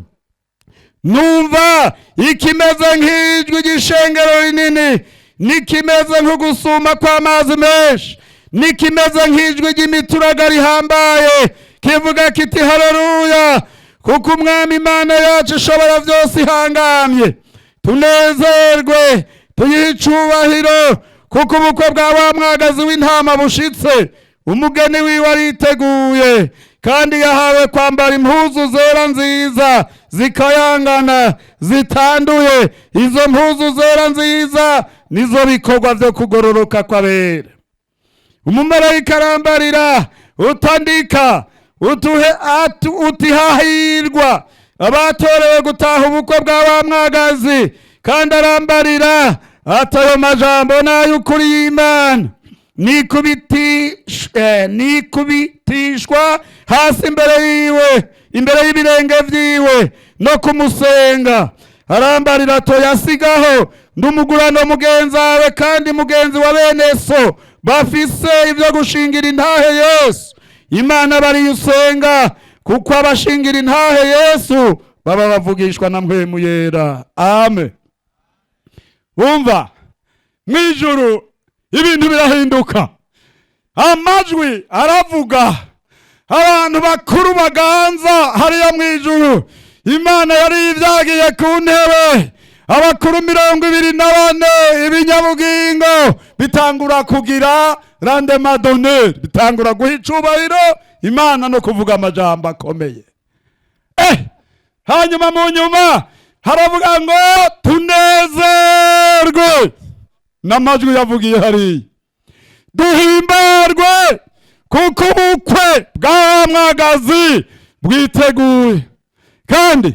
numva ikimeze nk'ijwi ry'ishengero rinini, nikimeze nk'ugusuma kw'amazi menshi, nikimeze nk'ijwi ry'imituraga rihambaye kivuga kiti haleluya, kuko umwami Imana yacu ishobora vyose ihangamye. Tunezerwe tuyihe icubahiro, kuko ubukwe bwa wa mwagazi w'intama bushitse, umugeni wiwe ariteguye, kandi yahawe kwambara impuzu zera nziza zikayangana zitanduye. Izo mpuzu zera nziza nizo bikorwa vyo kugororoka kw'abera. Umumarayika arambarira utandika uti hahirwa abatorewe gutaha ubukwe bwa wa mwagazi, kandi arambarira atayo majambo n'ay'ukuri y'Imana nikubitishwa hasi imbere y'ibirenge vyiwe no kumusenga. Arambarira atoyasigaho ndumugurano mugenzi wawe kandi mugenzi wa bene so bafise ivyo gushingira intahe Yesu. Imana bariyusenga kuko abashingira intahe Yesu baba bavugishwa na mpwemu yera. Amen. Umva, mwijuru ibintu birahinduka, amajwi aravuga, abantu bakuru baganza hariya mwijuru. Imana yari ivyagiye ku ntebe, abakuru 24 ibinyabugingo bitangura kugira rendement d'honneur, bitangura guha icubahiro Imana no kuvuga amajambo akomeye. Hanyuma mu nyuma haravuga ngo tunezerwe, n'amajwi yavugiye hariya, duhimbarwe kuko ubukwe bw'amwagazi bwiteguye kandi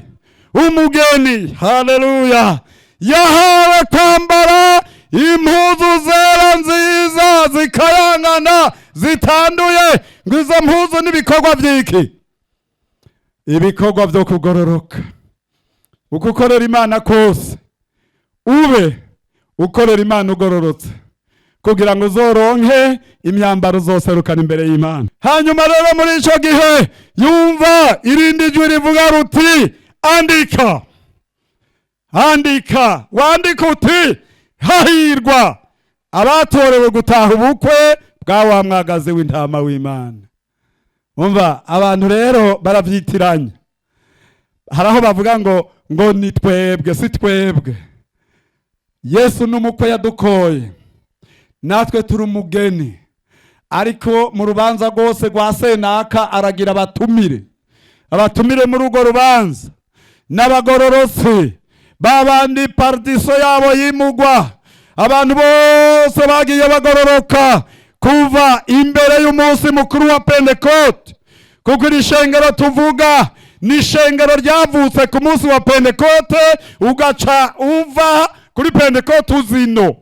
umugeni, haleluya, yahawe kwambara impuzu zera nziza zikayangana zitanduye. ngo izo mpuzu n'ibikorwa vy'iki? Ibikorwa vyo kugororoka. uko ukorera Imana kose ube ukorera Imana ugororotse, kugira ngo uzoronke imyambaro zoserukana imbere y'Imana. Hanyuma rero muri ico gihe yumva irindi jwi rivuga ruti andika, andika, wandika uti hahirwa abatorewe gutaha ubukwe bwa wa mwagazi w'intama w'Imana. Umva, abantu rero baravyitiranya. Haraho bavuga ngo ni twebwe, si twebwe. Yesu n'umukwe yadukoye, natwe turi umugeni, ariko mu rubanza rwose rwa senaka aragira abatumire muri urwo rubanza n'abagororotse babandi partiso yabo yimugwa. Abantu bose bagiye bagororoka kuva imbere y'umunsi mukuru wa Pentekote, kuko iri shengero tuvuga ni shengero ryavutse ku munsi wa Pentekote ugaca uva kuri Pentekote uzino.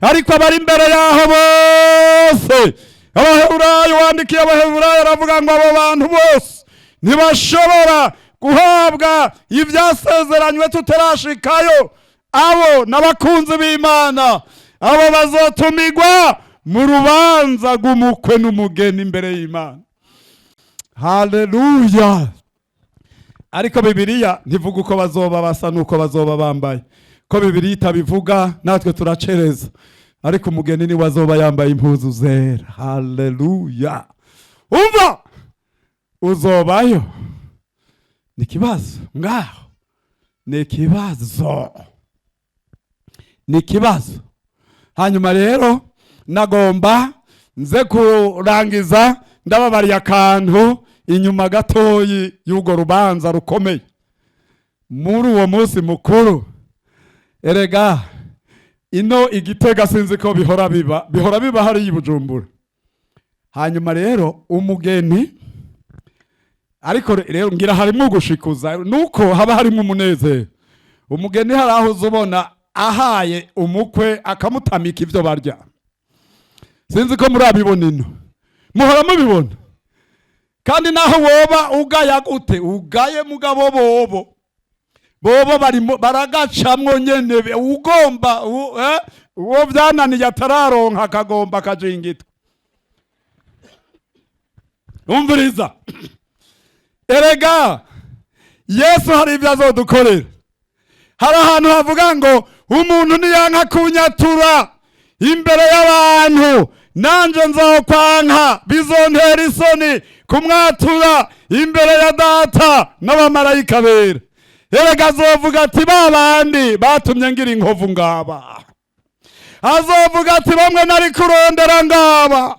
Ariko abari imbere yaho bose, Abaheburayo, wandikiye Abaheburayo aravuga ngo abo bantu bose ntibashobora guhabwa ivyasezeranywe tutarashikayo. Abo n'abakunzi b'Imana, abo bazotumigwa mu rubanza rw'umukwe n'umugeni imbere y'Imana. Haleluya. Ariko Bibiliya ntivuga uko bazoba basa nuko bazoba bambaye. Ko Bibiliya itabivuga natwe turacereza. Ariko umugeni ni wazoba yambaye impuzu zera. Haleluya. Umva, uzobayo. Nikibazo ngaho, nikibazo. Hanyuma rero nagomba nze kurangiza ndababariye akantu inyuma gatoyi y'ugo rubanza rukomeye muri uwo munsi mukuru. Erega ino Igitega sinzi ko bihora biba hari y'Ibujumbura. Hanyuma rero umugeni, ariko rero ngira harimo gushikuza nuko haba harimo umunezero. Umugeni haraho uzobona ahaye umukwe akamutamika ivyo barya. Sinzi ko murabibona ino, muhora mubibona. Kandi naho woba ugaya gute, ugaye mugabo bobo baragacamwo nyene ugomba uwo vyananiye atararonka akagomba kajingitwa. Umviriza, erega Yesu hari ivyo azodukorera. Hari ahantu havuga ngo umuntu niyanka kunyatura imbere y'abantu, nanje nzokwanka, bizontera isoni kumwatura imbere ya Data n'abamarayika bera. Erega azovuga ati babandi batumye ngira inkovu ngaba, azovuga ati bamwe nari kurondera ngaba.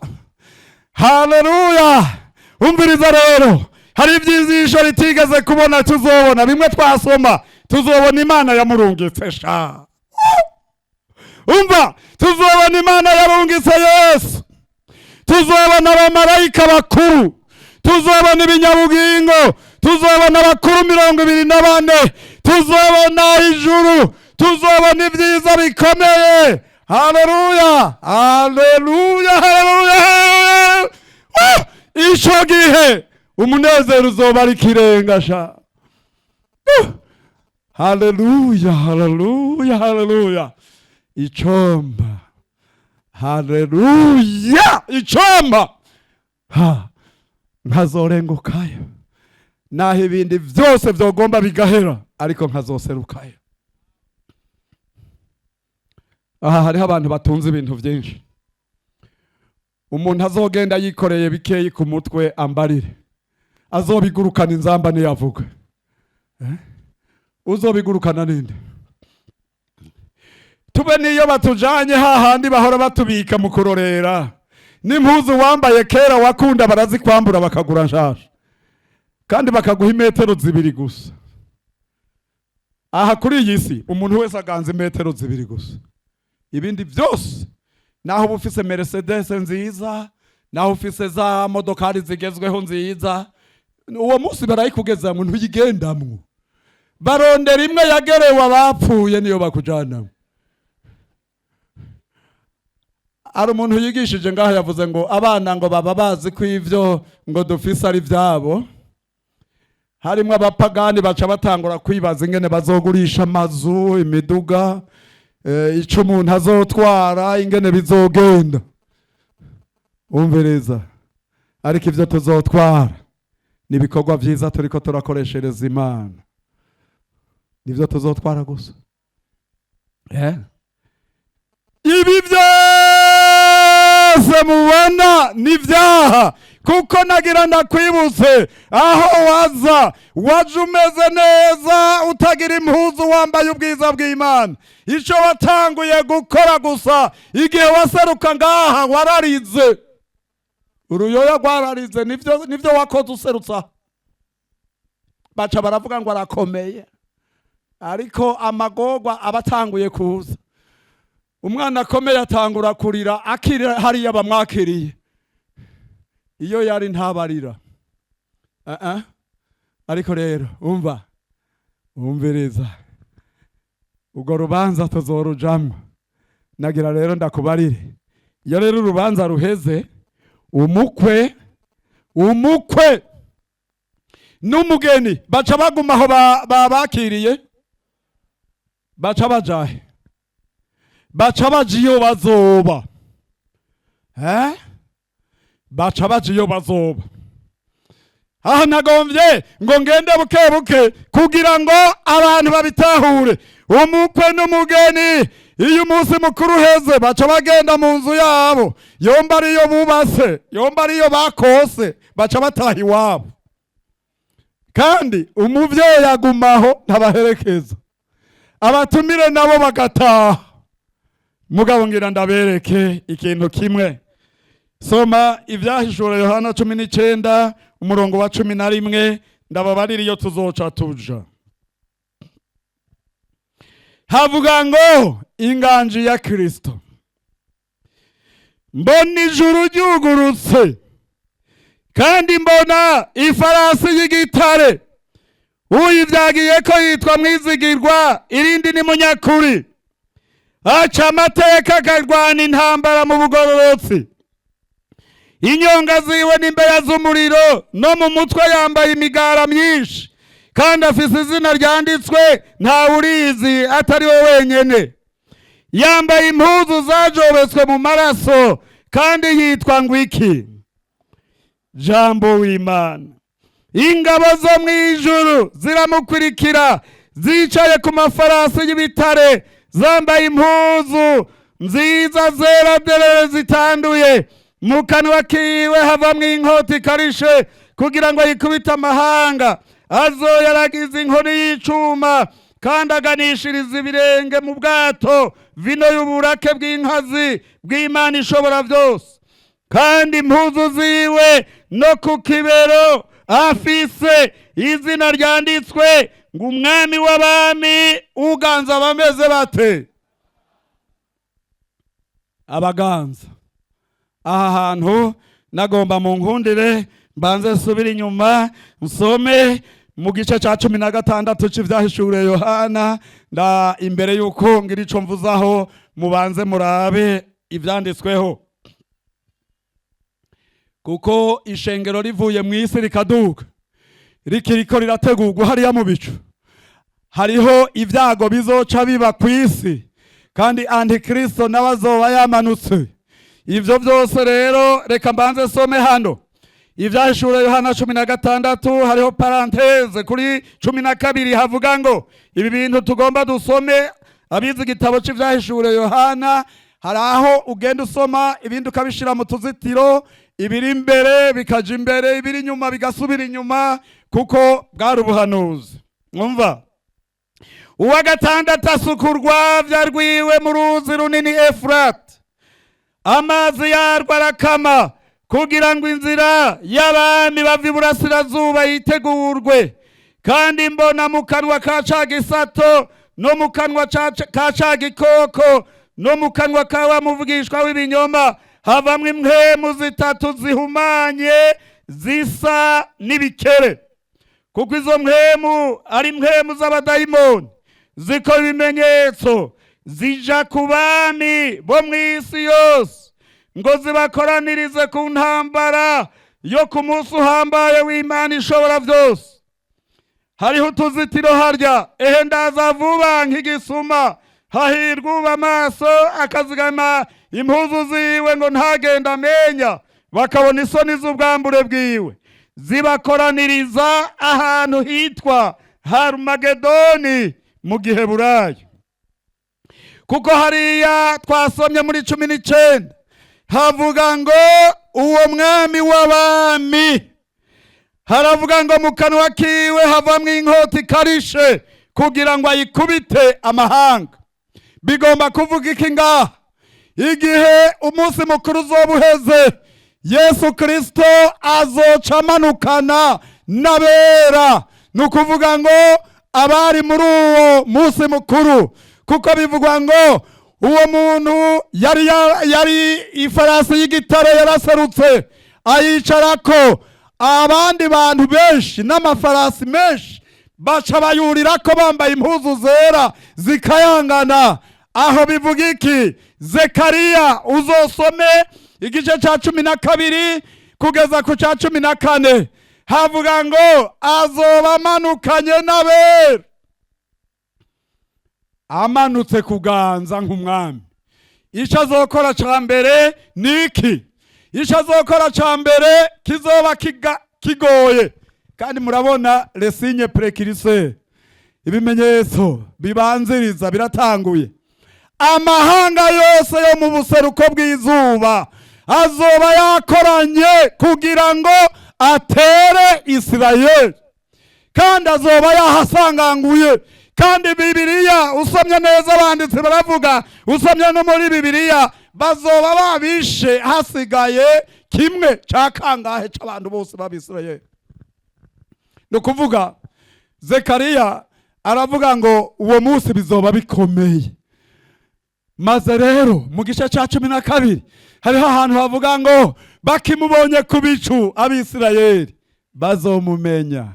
Haleluya. Umviriza rero, hari ivyizisho ritigeze kubona tuzobona, bimwe twasoma tuzobona Imana yamurungitse sha. Umva, tuzobona Imana yarungitse Yesu, tuzobona abamarayika bakuru, tuzobona ibinyabugingo, tuzobona abakuru 24, tuzobona ijuru, tuzobona ibyiza bikomeye. Haleluya, haleluya, haleluya. Ico gihe umunezero uzoba ari ikirenga sha. Haleluya, haleluya, haleluya. Icomba, haleluya, icomba nkazorengukayo, naho ibindi vyose vyogomba bigahera, ariko nkazoserukayo. Aha hariho abantu batunze ibintu vyinshi. Umuntu azogenda yikoreye bikeyi ku mutwe ambarire, azobigurukana inzamba niyavuga. Uzobigurukana ninde? Tube niyo batujanye hahandi bahora batubika mu kurorera, n'impuzu wambaye kera wakunda barazikwambura bakagura nshasha, kandi bakaguha imetero 2 gusa. Aha kuri iyi si umuntu wese aganza imetero 2 gusa. Ibindi byose, naho bufise Mercedes nziza, naho ufise za modokari zigezweho nziza, uwo munsi barayikugeza mu ntuyigendamwo. Barondera imwe yagerewe abapfuye niyo bakujana. Ari umuntu yigishije ngaho yavuze ngo abana ngo baba bazi ko ivyo ngo dufise ari vyabo. Harimwe abapagani baca batangura kwibaza ingene bazogurisha amazu, imiduga, ico umuntu azotwara, ingene bizogenda. Umvereza, ariko ivyo tuzotwara ni ibikorwa vyiza turiko turakoreshereza Imana. Nivyo tuzotwara gusa. Ibi byose mubona ni vyaha, kuko nagira ndakwibutse aho waje umeze neza, utagira impuzu, wambaye ubwiza bw'Imana. Ico watanguye gukora gusa igihe waseruka ngaha wararize. Uruyoya rwararize, nivyo wakoze userutsa. Baca baravuga ngo arakomeye, ariko amagorwa abatanguye kuza. Umwana akomeye atangura kurira, akirira hariya bamwakiriye. Iyo yari ntabarira. Ariko rero umvereza, ubwo rubanza tuzorujamwo. Nagira rero ndakubarire, iyo rero urubanza ruheze, umukwe n'umugeni baca baguma aho babakiriye, baca bajahe, baca baje iyo bazoba. Baca baje iyo bazoba. Aha nagombye ngo ngende buke buke kugira ngo abantu babitahure. Umukwe n'umugeni iyo umunsi mukuru heze baca bagenda mu nzu yabo, yomba ariyo bubase, yomba ariyo bakose, baca bataha iwabo. Kandi umuvyeyi agumaho ntabaherekeza, abatumire nabo bagataha. Mugabo ngira ndabereke ikintu kimwe. Soma ivyahishura Yohana 19 umurongo wa 11, ndababarira iyo tuzoca tuja. Havuga ngo inganji ya Kristo. Mbona ijuru ryugurutse, kandi mbona ifarasi y'igitare, uyivyagiye ko yitwa Mwizigirwa, irindi ni Munyakuri. Aca amateka akarwana intambara mu bugororotsi. Inyonga ziwe n'imbeya z'umuriro, no mu mutwe yambaye imigara myinshi, kandi afise izina ryanditswe nta urizi atari we wenyene. Yambaye impuzu zajobetswe mu maraso, kandi yitwa ngwiki Jambo w'Imana. Ingabo zo mw'ijuru ziramukurikira, zicaye ku mafarasi y'ibitare, zambaye impuzu nziza zera derere zitanduye. Mu kanwa kiwe havamwo inkota ikarishe, kugira ngo yikubite amahanga. Azoyaragiza inkoni y'icuma, kandi aganishiriza ibirenge mu bwato vino y'uburake bw'inkazi bw'Imana ishobora byose. Kandi impuzu ziwe no ku kibero afise izina ryanditswe ngo umwami w'abami uganza abameze bate? Abaganza. Aha hantu nagomba mu nkundire mbanze subira inyuma nsome mu gice cya 16 cy'ivyahishuriwe Yohana. Nda imbere yuko ngira ico mvuzaho mubanze murabe ivyanditsweho, kuko ishengero rivuye mu isi rikaduka rikiriko rirategurwa hariya mu bicu. Hariho ibyago bizoca biba ku isi, kandi antikristo nawe azoba yamanutse. Ivyo byose rero reka mbanze some hano ivyahishuriwe Yohana 16. Hariho paranteze kuri 12 havuga ngo ibi bintu tugomba dusome. Abizi igitabo cy'ivyahishuriwe Yohana hari aho ugenda usoma ibindi ukabishira mu tuzitiro, ibiri imbere bikaja imbere, ibiri inyuma bigasubira inyuma, kuko bwari ubuhanuzi. Mwumva, uwa gatandatu asukurwa vyarwiwe mu ruzi runini Efurate, amazi yarwo arakama kugira ngo inzira y'abami bava iburasirazuba yitegurwe. Kandi mbona mu kanwa ka ca gisato no mu kanwa ka ca gikoko no mu kanwa ka wa muvugishwa w'ibinyoma havamwe impwemu zitatu zihumanye zisa n'ibikere. Kuko izo mpwemu ari impwemu z'abadayimoni zikora ibimenyetso, zija ku bami bo mw'isi yose ngo zibakoranirize ku ntambara yo ku munsi uhambaye w'Imana ishobora byose. Hariho utuzitiro harya, ehe ndaza vuba nk'igisuma, hahirwa uba amaso akazigama impuzu ziwe ngo ntagenda amenya, bakabona isoni z'ubwambure bwiwe. Zibakoraniriza ahantu hitwa Harumagedoni mu Giheburayo. Kuko hariya twasomye muri 19 havuga ngo uwo mwami w'abami, haravuga ngo mu kanwa kiwe havamwe inkota ikarishe kugira ngo ayikubite amahanga. Bigomba kuvuga iki ngaha? Igihe umunsi mukuru uzoba uheze, Yesu Kristo azoca amanukana n'abera, nukuvuga ngo abari muri uwo munsi mukuru. Kuko bivugwa ngo uwo muntu yari ifarasi y'igitare yaraserutse ayicarako, abandi bantu benshi n'amafarasi menshi baca bayurirako bambaye impuzu zera zikayangana. Aho bivuga iki? Zekariya uzosome igice cya 12 kugeza ku cya 14 havuga ngo azoba amanukanye n'abera, amanutse kuganza nk'umwami. Ico azokora ca mbere niki? Ico azokora ca mbere kizoba kigoye. Kandi murabona les signes précurseurs, ibimenyetso bibanziriza biratanguye. Amahanga yose yo mu buseruko bw'izuba azoba yakoranye kugira ngo atere Isirayeli, kandi azoba yahasanganguye. Kandi Bibiliya usomye neza abanditsi baravuga, usomye no muri Bibiliya, bazoba babishe hasigaye kimwe ca kangahe c'abantu bose b'Abisirayeli. No kuvuga Zekariya aravuga ngo uwo munsi bizoba bikomeye. Maze rero mu gice ca 12 hariho ahantu havuga ngo bakimubonye ku bicu Abisirayeli bazomumenya,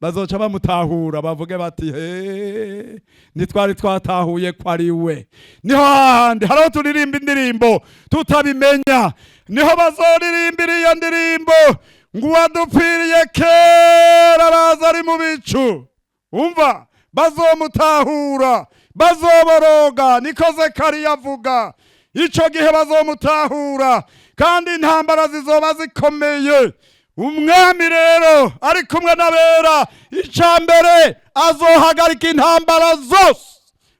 bazoca bamutahura bavuge bati he, nitwari twatahuye ko ari we. Niho handi hariho turirimba indirimbo tutabimenya, niho bazoririmbira iyo ndirimbo ngo uwadupfiriye kera araza ari mu bicu. Umva, bazomutahura, bazoboroga. Niko Zekariya avuga, ico gihe bazomutahura, kandi intambara zizoba zikomeye. Umwami rero ari kumwe n'abera, ica mbere azohagarika intambara zose,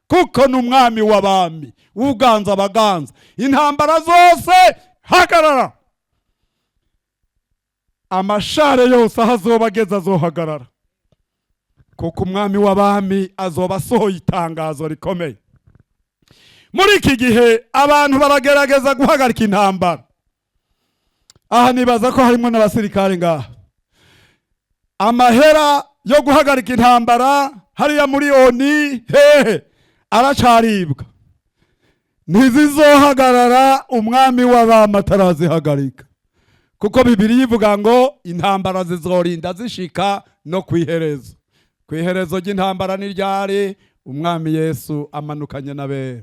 kuko n'umwami w'abami uganza abaganza. Intambara zose hagarara, amashare yose ahazoba ageze azohagarara, kuko umwami w'abami azoba asohoye itangazo rikomeye. Muri iki gihe abantu baragerageza guhagarika intambara. Aha nibaza ko harimo n'abasirikare ngaha. Amahera yo guhagarika intambara hariya muri ONU hehe aracaribwa. Ntizizohagarara umwami w'abami atarazihagarika, kuko Bibiliya ivuga ngo intambara zizorinda zishika no kwiherezo. Kwiherezo ry'intambara ni ryari? Umwami Yesu amanukanye n'abera.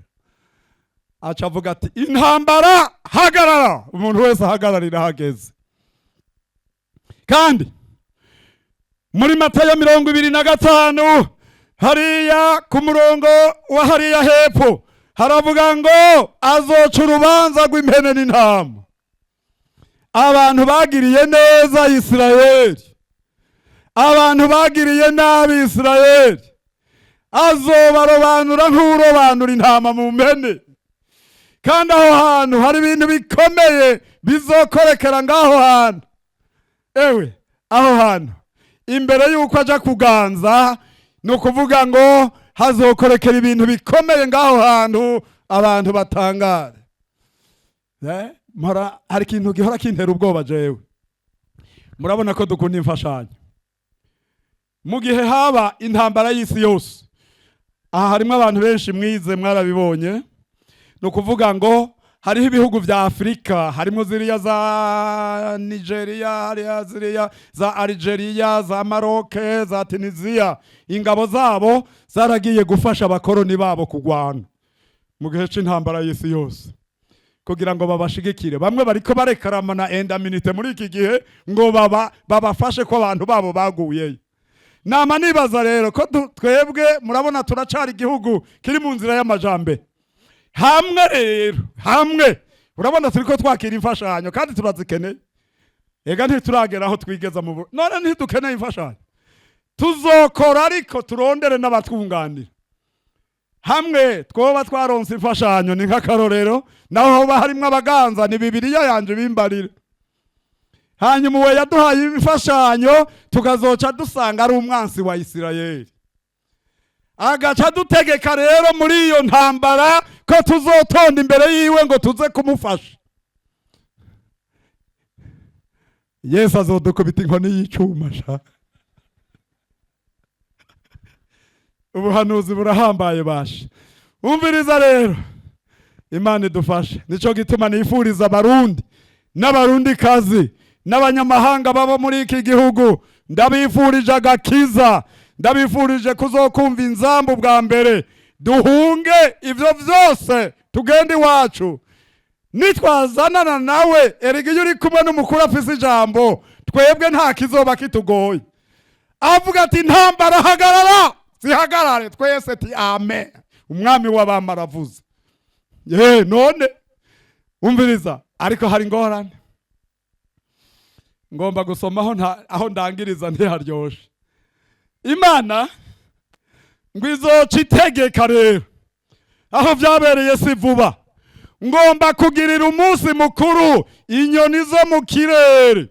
Aca avuga ati intambara hagarara, umuntu wese ahagararira hageze. Kandi muri Matayo 25 hariya ku murongo wa hariya hepfo haravuga ngo azoca urubanza rw'impene n'intama. Abantu bagiriye neza Isirayeli, abantu bagiriye nabi Isirayeli, azobarobanura nk'urobanura intama mu mpene. Kandi aho hantu hari ibintu bikomeye bizokorekera ngaho hantu. Ewe aho hantu imbere yuko aja kuganza no kuvuga ngo hazokorekera ibintu bikomeye ngaho hantu, abantu batangare. Hari ikintu gihora kintera ubwoba jewe. Murabona ko dukunda imfashanyo. Mu gihe haba intambara y'isi yose, aha harimo abantu benshi mwize mwarabibonye, no kuvuga ngo hariho ibihugu vya Afrika, harimo ziriya za Nigeria, hariya ziriya za Algeria, za Maroc, za Tunisia, ingabo zabo zaragiye gufasha abakoroni babo kugwana mu gihe c'intambara y'isi yose kugira ngo babashigikire. Bamwe bariko barekarama na endaminite muri iki gihe ngo babafashe ko abantu babo baguyeyo. Nama nibaza rero ko twebwe murabona turacari igihugu kiri mu nzira y'amajambere. Hamwe rero, hamwe urabona turiko twakira imfashanyo kandi turazikeneye. Ega ntituragera aho twigeza mu none ntidukeneye imfashanyo. Tuzokora ariko turondere n'abatwunganira. Hamwe twoba twaronse imfashanyo ni nk'akarorero, naho hoba harimwo abaganza ni Bibiliya yanje bimbarira. Hanyuma uwe yaduhaye imfashanyo tukazoca dusanga ari umwansi wa Isirayeli. Agaca dutegeka rero muri iyo ntambara ko tuzotonda imbere yiwe ngo tuze kumufasha. Yesu azodukubita inkoni y'icuma sha. Ubuhanuzi burahambaye basha. Umviriza rero, Imana idufashe. Nico gituma nifuriza abarundi n'abarundi kazi n'abanyamahanga baba muri iki gihugu, ndabifurije agakiza, ndabifurije kuzokumva inzambu bwa mbere, duhunge ivyo vyose tugende iwacu. Nitwazanana nawe erega iyo uri kumwe n'umukuru afise ijambo, twebwe nta kizoba kitugoye. Avuga ati intambara hagarara, zihagarare, twese ati amen. Umwami w'abami aravuze. None umviriza, ariko hari ingorane. Ngomba gusoma aho ndangiriza ntiharyoshe. Imana ngwizoca itegeka rero aho vyabereye si vuba, ngomba kugirira umunsi mukuru inyoni zo mu kirere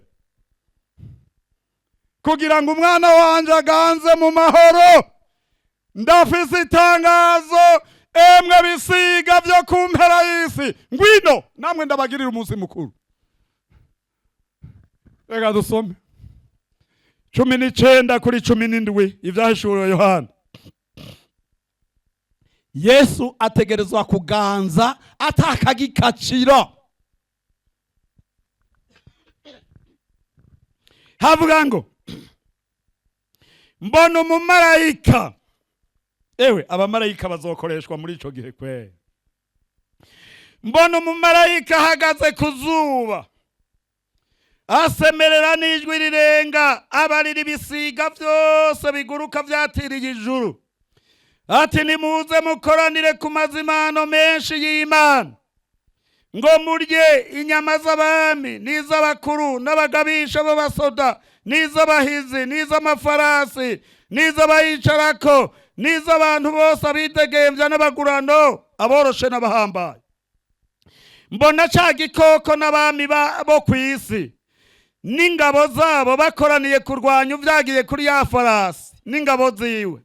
kugira ngo umwana wanje aganze mu mahoro. Ndafise itangazo, emwe bisiga vyo kumpera y'isi, ngwino namwe ndabagirira umunsi mukuru. Reka dusome 19:17 ivyahishuriwe Yohana. Yesu ategerezwa kuganza atakagikaciro. Havuga ngo mbona umumarayika. Ewe abamarayika bazokoreshwa muri ico gihe kwe. Mbona umumarayika ahagaze ku zuba, asemerera n'ijwi rirenga, abarira ibisiga vyose biguruka vyatiriye ijuru, ati nimuze mukoranire ku mazimano menshi y'Imana, ngo murye inyama z'abami n'iz'abakuru n'abagabisha b'abasoda n'iz'abahizi n'iz'amafarasi n'iz'abayicarako n'iz'abantu bose abidegemvya n'abagurano aboroshe n'abahambaye. Mbona ca gikoko n'abami bo kw'isi n'ingabo zabo bakoraniye kurwanya uvyagiye kuri ya farasi n'ingabo ziwe.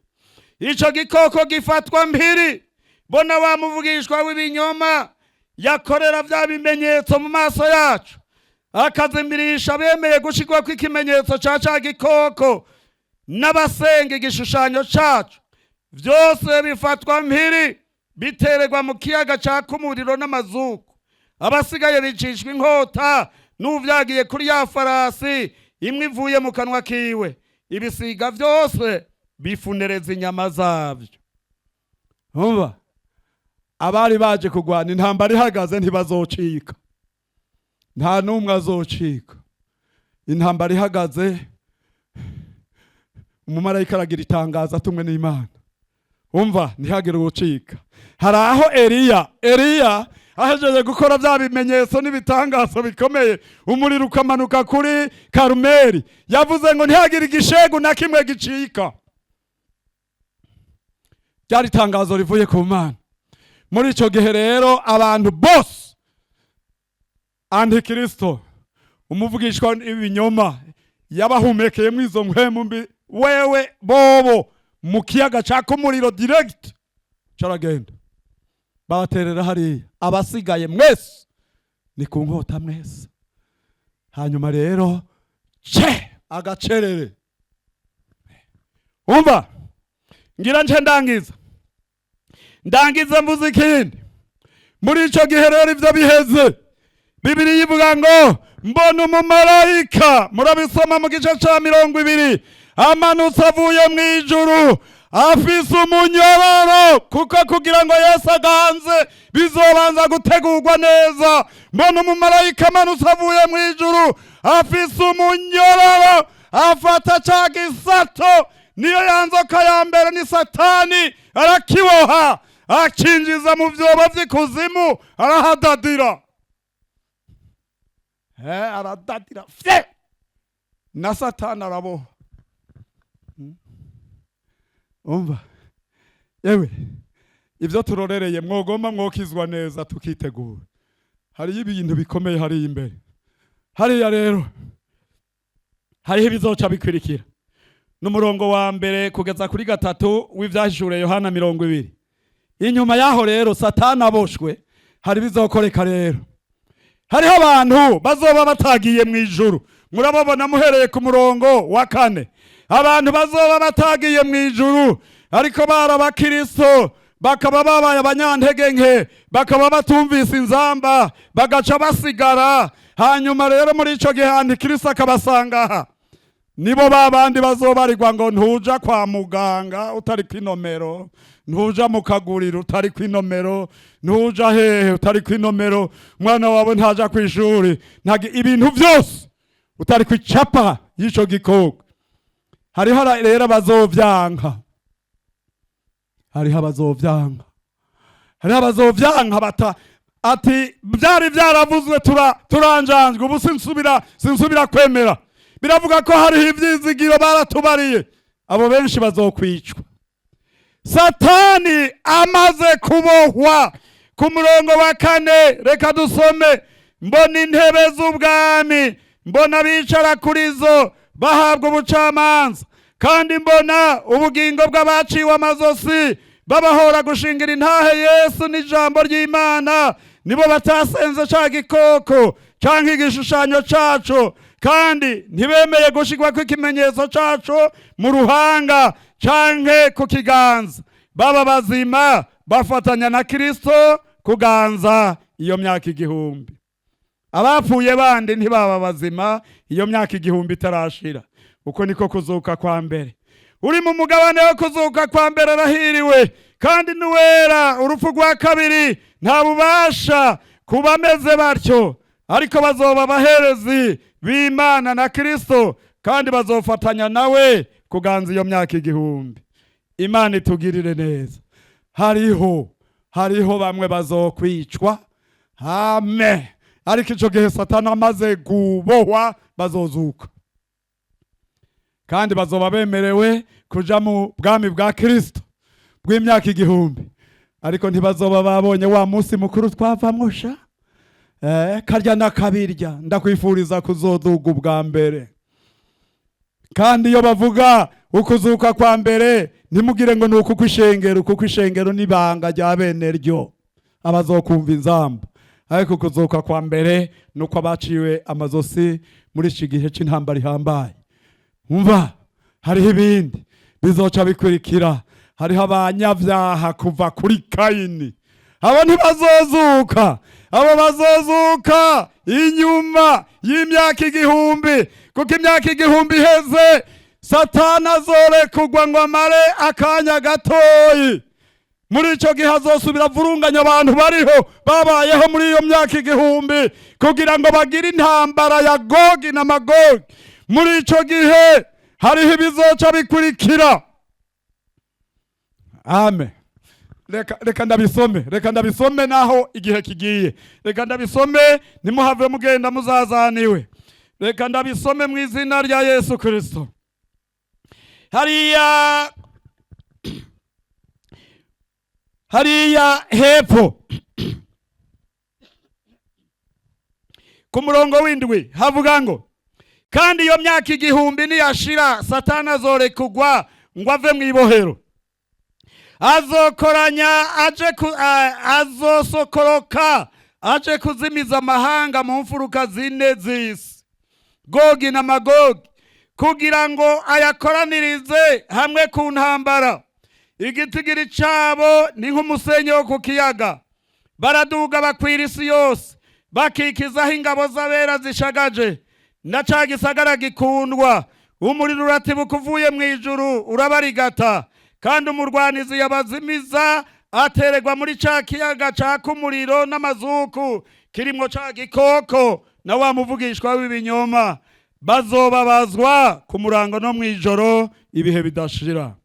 Ico gikoko gifatwa mpiri, bona wa muvugishwa w'ibinyoma yakorera vya bimenyetso mu maso yacu, akazimbirisha bemeye gushikwa kw'ikimenyetso ca gikoko n'abasenga igishushanyo cacu. Vyose bifatwa mpiri, bitererwa mu kiyaga caka umuriro n'amazuku. Abasigaye bicishwa inkota n'uvyagiye kuri ya farasi imwe ivuye mu kanwa kiwe, ibisiga vyose bifunereza inyama zavyo. umva abari baje kugwana intambara ihagaze ntibazocika, nta numwe azocika. Intambara ihagaze umumarayika aragira itangazo atumwe n'Imana, umva ntihagire ucika. Hari aho Eliya ahejeje gukora bya bimenyetso n'ibitangazo bikomeye, umuriro ukamanuka kuri Karumeli, yavuze ngo ntihagire igishegu na kimwe gicika. Byari itangazo rivuye ku Mana. Muri ico gihe rero abantu bose, Antikristo, umuvugishwa ibinyoma, yabahumekeye mu izo mpwemu mbi, wewe bobo mu kiyaga caka umuriro direct caragenda babaterera hariya. Abasigaye mwese ni ku nkota mwese. Hanyuma rero agacerere. Umva ngira nce ndangiza mvuze ikindi. Muri ico gihe rero ivyo biheze, Bibiri yivuga ngo mbona umumarayika, murabisoma mu gice ca 20, amanutse avuye mw'ijuru afise umunyororo, kuko kugira ngo Yesu aganze bizobanza gutegurwa neza. Mbona umumarayika amanutse avuye mw'ijuru afise umunyororo, afata ca gisato, niyo yanzoka ya mbere ni Satani, arakiboha akinjiza mu vyobo vy'ikuzimu, arahadadira. Aradadira fye na Satani araboha. Umva yewe ivyo turorereye mwogomba mwokizwa neza tukitegura. Hari ibintu bikomeye hari imbere. Hariya rero hariho ibizoca bikwirikira. N'umurongo wa mbere kugeza kuri 3 w'ivyahishuye Yohana 20. Inyuma yaho rero Satani aboshwe, hari bizokoreka rero. Hariho abantu bazoba batagiye mu ijuru. Murababona muhereye ku murongo wa 4. Abantu bazoba batagiye mu ijuru ariko barabakristo, bakaba babaye abanyantege nke, bakaba batumvise inzamba, bagaca basigara. Hanyuma rero muri ico gihe Antikristo akabasanga, nibo babandi bazobarirwa ngo ntuja kwa muganga utari kwinomero, ntuja mu kaguriro utari kwinomero, ntuja hehe utari kwinomero, mwana wawe ntaja kwishuri, ibintu byose utari kwicapa y'ico gikoko. Hariho rero bazovyanka, hariho abazovyanka bata ati byari byaravuzwe turanjanjwe, ubu sinsubira kwemera. Biravuga ko hariho ivyizigiro baratubariye, abo benshi bazokwicwa. Satani amaze kubohwa, ku murongo wa 4 reka dusome. Mbona intebe z'ubwami, mbona bicara kuri zo bahabwa ubucamanza, kandi mbona ubugingo bw'abaciwe amazosi babahora gushingira intahe Yesu n'ijambo ry'Imana. Nibo batasenze ca gikoko canke igishushanyo caco, kandi ntibemeye gushigwa kw'ikimenyetso caco mu ruhanga canke ku kiganza. Baba bazima bafatanya na Kristo kuganza iyo myaka 1000. Abapfuye bandi ntibaba bazima iyo myaka 1000 itarashira. Uko niko kuzuka kwa mbere. Uri mu mugabane wo kuzuka kwa mbere arahiriwe, kandi nuwera. Urupfu rwa kabiri nta bubasha kubameze batyo, ariko bazoba abaherezi b'Imana na Kristo, kandi bazofatanya nawe kuganza iyo myaka 1000. Imana itugirire neza. Hariho bamwe bazokwicwa, amen, ariko ico gihe Satani amaze gubohwa bazozuka, kandi bazoba bemerewe kuja mu bwami bwa Kristo bw'imyaka 1000. Ariko ntibazoba babonye wa munsi mukuru twavamwo sha, karya na kabirya. Ndakwifuriza kuzoduga ubwa mbere. Kandi iyo bavuga ukuzuka kwa mbere, ntimugire ngo nuko kwishengero, kuko ishengero nibanga rya bene ryo abazokumva inzamba. Ariko kuzuka kwa mbere nuko abaciwe amazosi muri iki gihe c'intambara ihambaye. Umva hariho ibindi bizoca bikurikira. Hariho abanyavyaha kuva kuri Kayini, abo ntibazozuka. abo bazozuka inyuma y'imyaka 1000, kuko imyaka 1000 iheze Satani azorekurwa ngo amare akanya gatoyi. Muri ico gihe azosubira vurunganya abantu bariho babayeho muri iyo myaka 1000 kugira ngo bagire intambara ya Gogi na Magogi. Muri ico gihe hariho ibizoca bikurikira. Amen. Reka ndabisome naho igihe kigiye. Reka ndabisome nimuhave mugenda muzazaniwe. Reka ndabisome mu izina rya Yesu Kristo. Hariya hepfo ku murongo w'indwi havuga ngo, kandi iyo myaka 1000 niyashira Satani azorekurwa ngo ave mu ibohero, azokoranya azosokoroka aje kuzimiza amahanga mu mfuruka zine z'isi, Gogi na Magogi, kugira ngo ayakoranirize hamwe ku ntambara. Igitigiri cabo ni nk'umusenyi wo ku kiyaga, baraduga bakwira isi yose, bakikizaho ingabo z'abera zishagaje, na ca gisagara gikundwa. Umuriro uratibuka uvuye mu ijuru urabarigata, kandi umurwanizi yabazimiza ateregwa muri ca kiyaga caka umuriro n'amazuku kirimwo ca gikoko na wa muvugishwa w'ibinyoma. Bazobabazwa ku murango no mwijoro ibihe bidashira.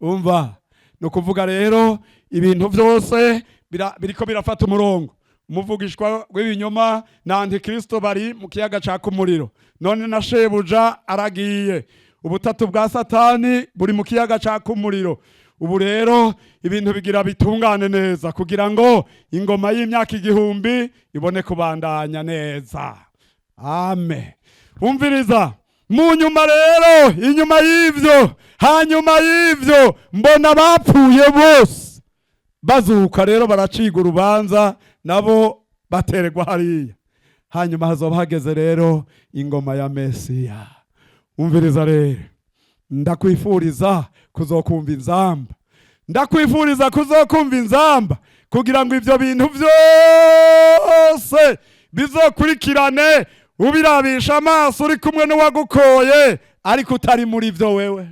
Umva, no kuvuga rero ibintu byose biriko birafata umurongo. Umuvugishwa w'ibinyoma na Antikristo bari mu kiyaga caka umuriro, none na shebuja aragiye. Ubutatu bwa Satani buri mu kiyaga caka umuriro. Ubu rero ibintu bigira bitungane neza kugira ngo ingoma y'imyaka 1000 ibone kubandanya neza. Amen. Umviriza, mu nyuma rero, inyuma y'ivyo, hanyuma y'ivyo mbona bapfuye bose bazuka rero baraciga urubanza, nabo bateregwa hariya. Hanyuma hazoba hageze rero ingoma ya Mesiya. Umviriza rero, ndakwifuriza kuzokumva inzamba, ndakwifuriza kuzokumva inzamba kugira ngo ivyo bintu vyose bizokurikirane, ubirabisha amaso uri kumwe n'uwagukoye ariko utari muri vyo wewe.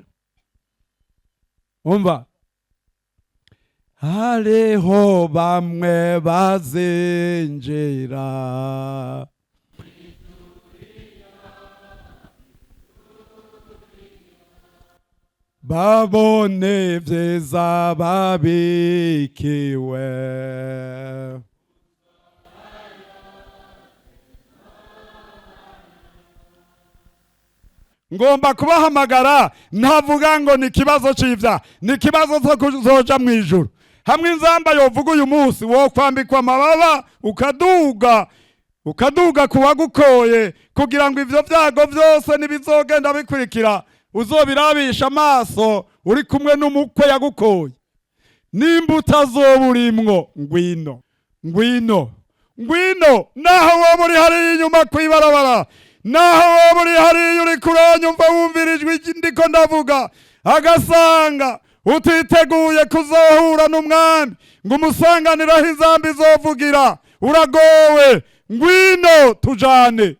Umva, hariho bamwe bazinjira babone vyiza babikiwe, ngomba kubahamagara. Ntavuga ngo ni kibazo c'ivya, ni kibazo cyo kuzoja mu ijuru. Hamwe inzamba yovuga uyu munsi wo kwambikwa amababa ukaduga kuwagukoye, kugira ngo ivyo vyago vyose nibizogenda bikurikira uzobirabisha amaso uri kumwe n'umukwe yagukoye. Nimba utazoburimwo, ngwino naho wowe uri hari inyuma kwibarabara, naho wowe uri hari uri kuranyumva wumvirijwe ndiko ndavuga, agasanga utiteguye kuzohura n'umwami ngo umusanganiraho izambi zovugira, uragowe. Ngwino tujane.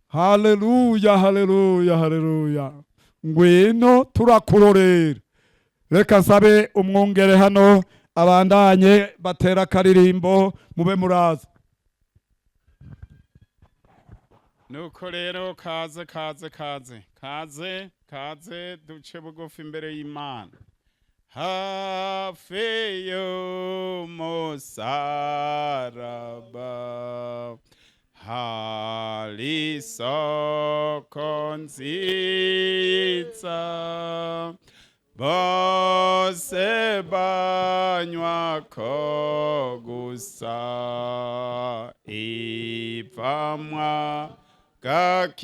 Haleluya, haleluya, haleluya. Ngwino turakurorera. Reka nsabe umwungere hano abandanye batera karirimbo, mube muraza. Nuko rero kaze duce bugufi imbere y'Imana. Hafi y'umusaraba hari isoko nziza, bose banywako gusa ipfamwa gakiza.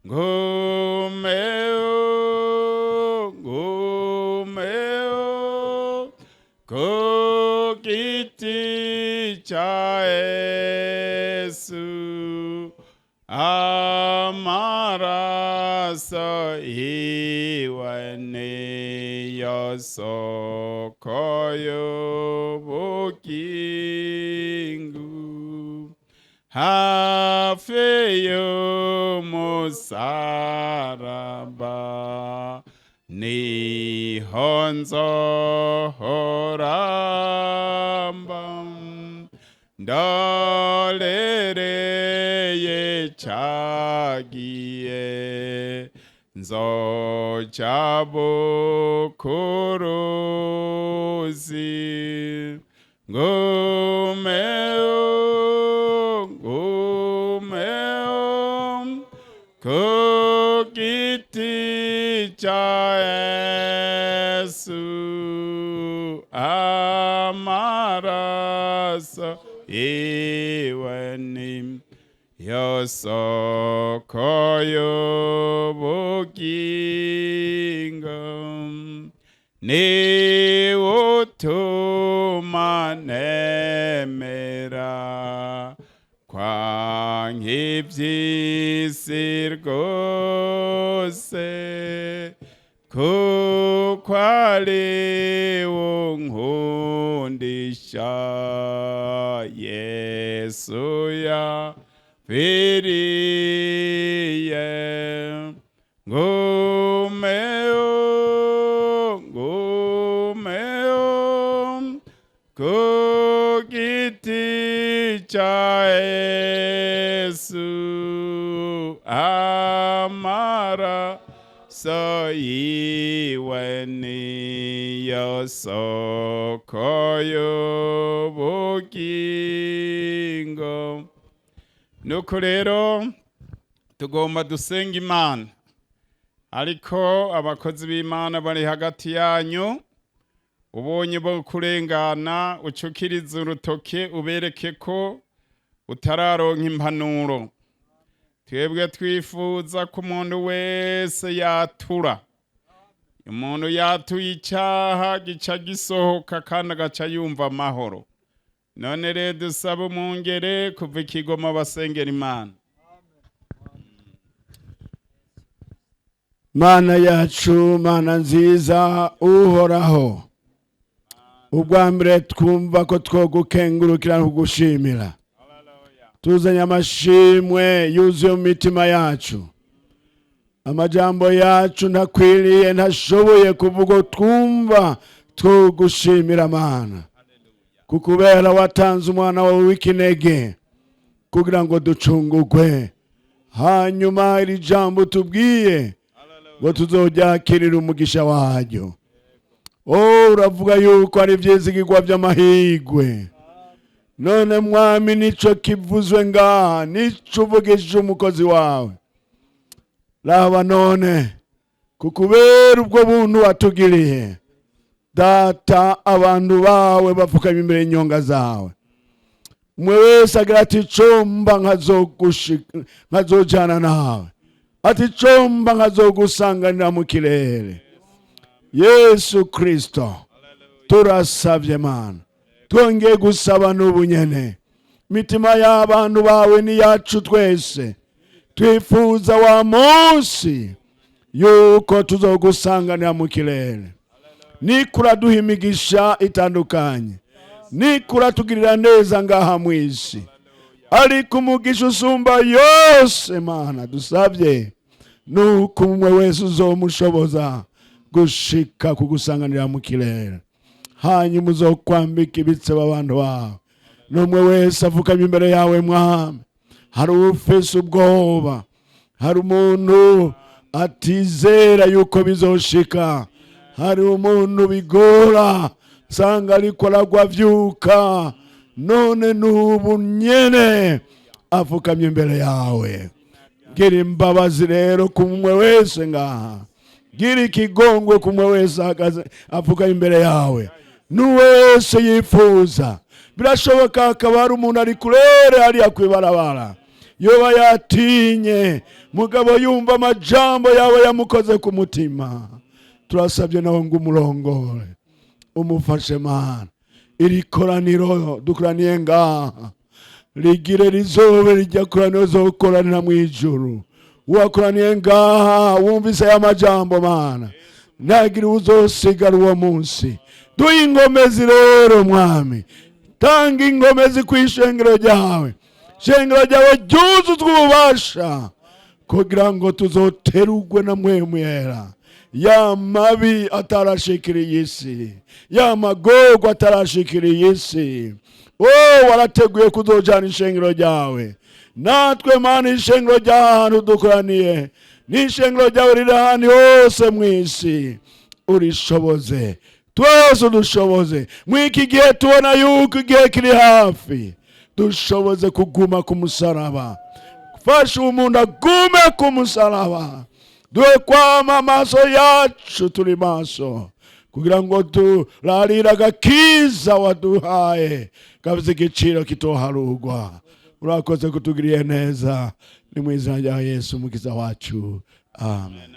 Ngumeo ku giti cha Yesu, amaraso iwe niyo soko yo hafi y'umusaraba niho nzohoramba ndorereye cagiye nzoca bukuruzi ngumeo ku giti ca Yesu amaraso iwe ni yo soko y'ubugingo ni utuma nemera kwanga iby'isi rwose kuko ari unkundisha Yesu yapfiriye ngumeo ku giti ca Yesu amaraso yiwe niyo soko y'ubugingo. Nuko rero tugomba dusenga Imana, ariko abakozi b'Imana bari hagati yanyu, ubonye bo kurengana ucukiriza urutoke ubereke ko utararonka impanuro. Twebwe twifuza ko umuntu wese yatura. Umuntu yatuye icyaha gica gisohoka kandi agaca yumva amahoro. None rero dusaba umwungere kuva ikigoma basengera Imana. Mana yacu, Mana nziza uhoraho, ubwa mbere twumva ko twogukengurukira no kugushimira. Tuzanye amashimwe yuzuye mu mitima yacu. Amajambo yacu ntakwiriye, ntashoboye kuvuga twumva twogushimira Mana, kukubera watanze umwana wawe w'ikinege kugira ngo ducungurwe. Hanyuma iri jambo tubwiye ngo tuzoryakirira umugisha waryo. Uravuga yuko ari ivyizigirwa vy'amahigwe. None mwami, nico kivuzwe ngaha, nico uvugishije umukozi wawe. Raba none kukubera ubwo buntu watugiriye, data abantu bawe bapfukamye imbere y'inyonga zawe. Umwe wese agira ati icomba nkazojana nawe, ati icomba nkazogusanganira mu kirere. Yesu Kristo, turasavye Mana, twongeye gusaba n'ubunyene. Mitima y'abantu bawe ni yacu twese. Twifuza wa munsi yuko tuzogusanganira mu kirere. Nikura duha imigisha itandukanye, nikura tugirira neza ngaha mw'isi, ariko umugisha usumba yose Mana dusavye nuko umwe wese uzomushoboza gushika kugusanganira mu kirere. Hanyuma uzokwambika ibitsebo abantu bawe. N'umwe wese avukamye imbere yawe Mwami. Hari ufise ubwoba, hari umuntu atizera yuko bizoshika, hari umuntu bigora sanga ariko aragwa vyuka. None n'ubu nyene avukamye imbere yawe. Gira imbabazi rero kumwe wese ngaha, gira ikigongwe kumwe wese avuga imbere yawe. N'uwese yifuza, birashoboka akaba hari umuntu ari kurere hariya kwibarabara, yoba yatinye mugabo yumva amajambo yawe yamukoze ku mutima. Turasabye nawe ngo umurongore, umufashe Mana. Iri koraniro dukoraniye ngaha rigire rizobe rijya koraniro zokoranira mu ijuru. Wakoraniye ngaha wumvise aya majambo Mana, ntagire uzosigara uwo munsi. Duhe ingomezi rero Mwami, tanga ingomezi kw'ishengero ryawe. ishengero ryawe ryuzuzwe ububasha kugira ngo tuzoterugwe na mpwemu yera. Ya mabi atarashikiriye isi, ya magorwa atarashikiriye isi, warateguye kuzojana ishengero ryawe. Natwe Mana, ishengero ry'ahantu dukoraniye n'ishengero ryawe riri ahantu hose mu isi, urishoboze, twese udushoboze. Mw'iki gihe tubona yuko igihe kiri hafi, dushoboze kuguma ku musaraba. Fasha umuntu agume ku musaraba. Duhe kwama amaso yacu turi maso, kugira ngo turarire agakiza waduhaye gafise igiciro kitoharugwa. Urakoze kutugiriye neza, ni mu izina rya Yesu umukiza wacu. Amen.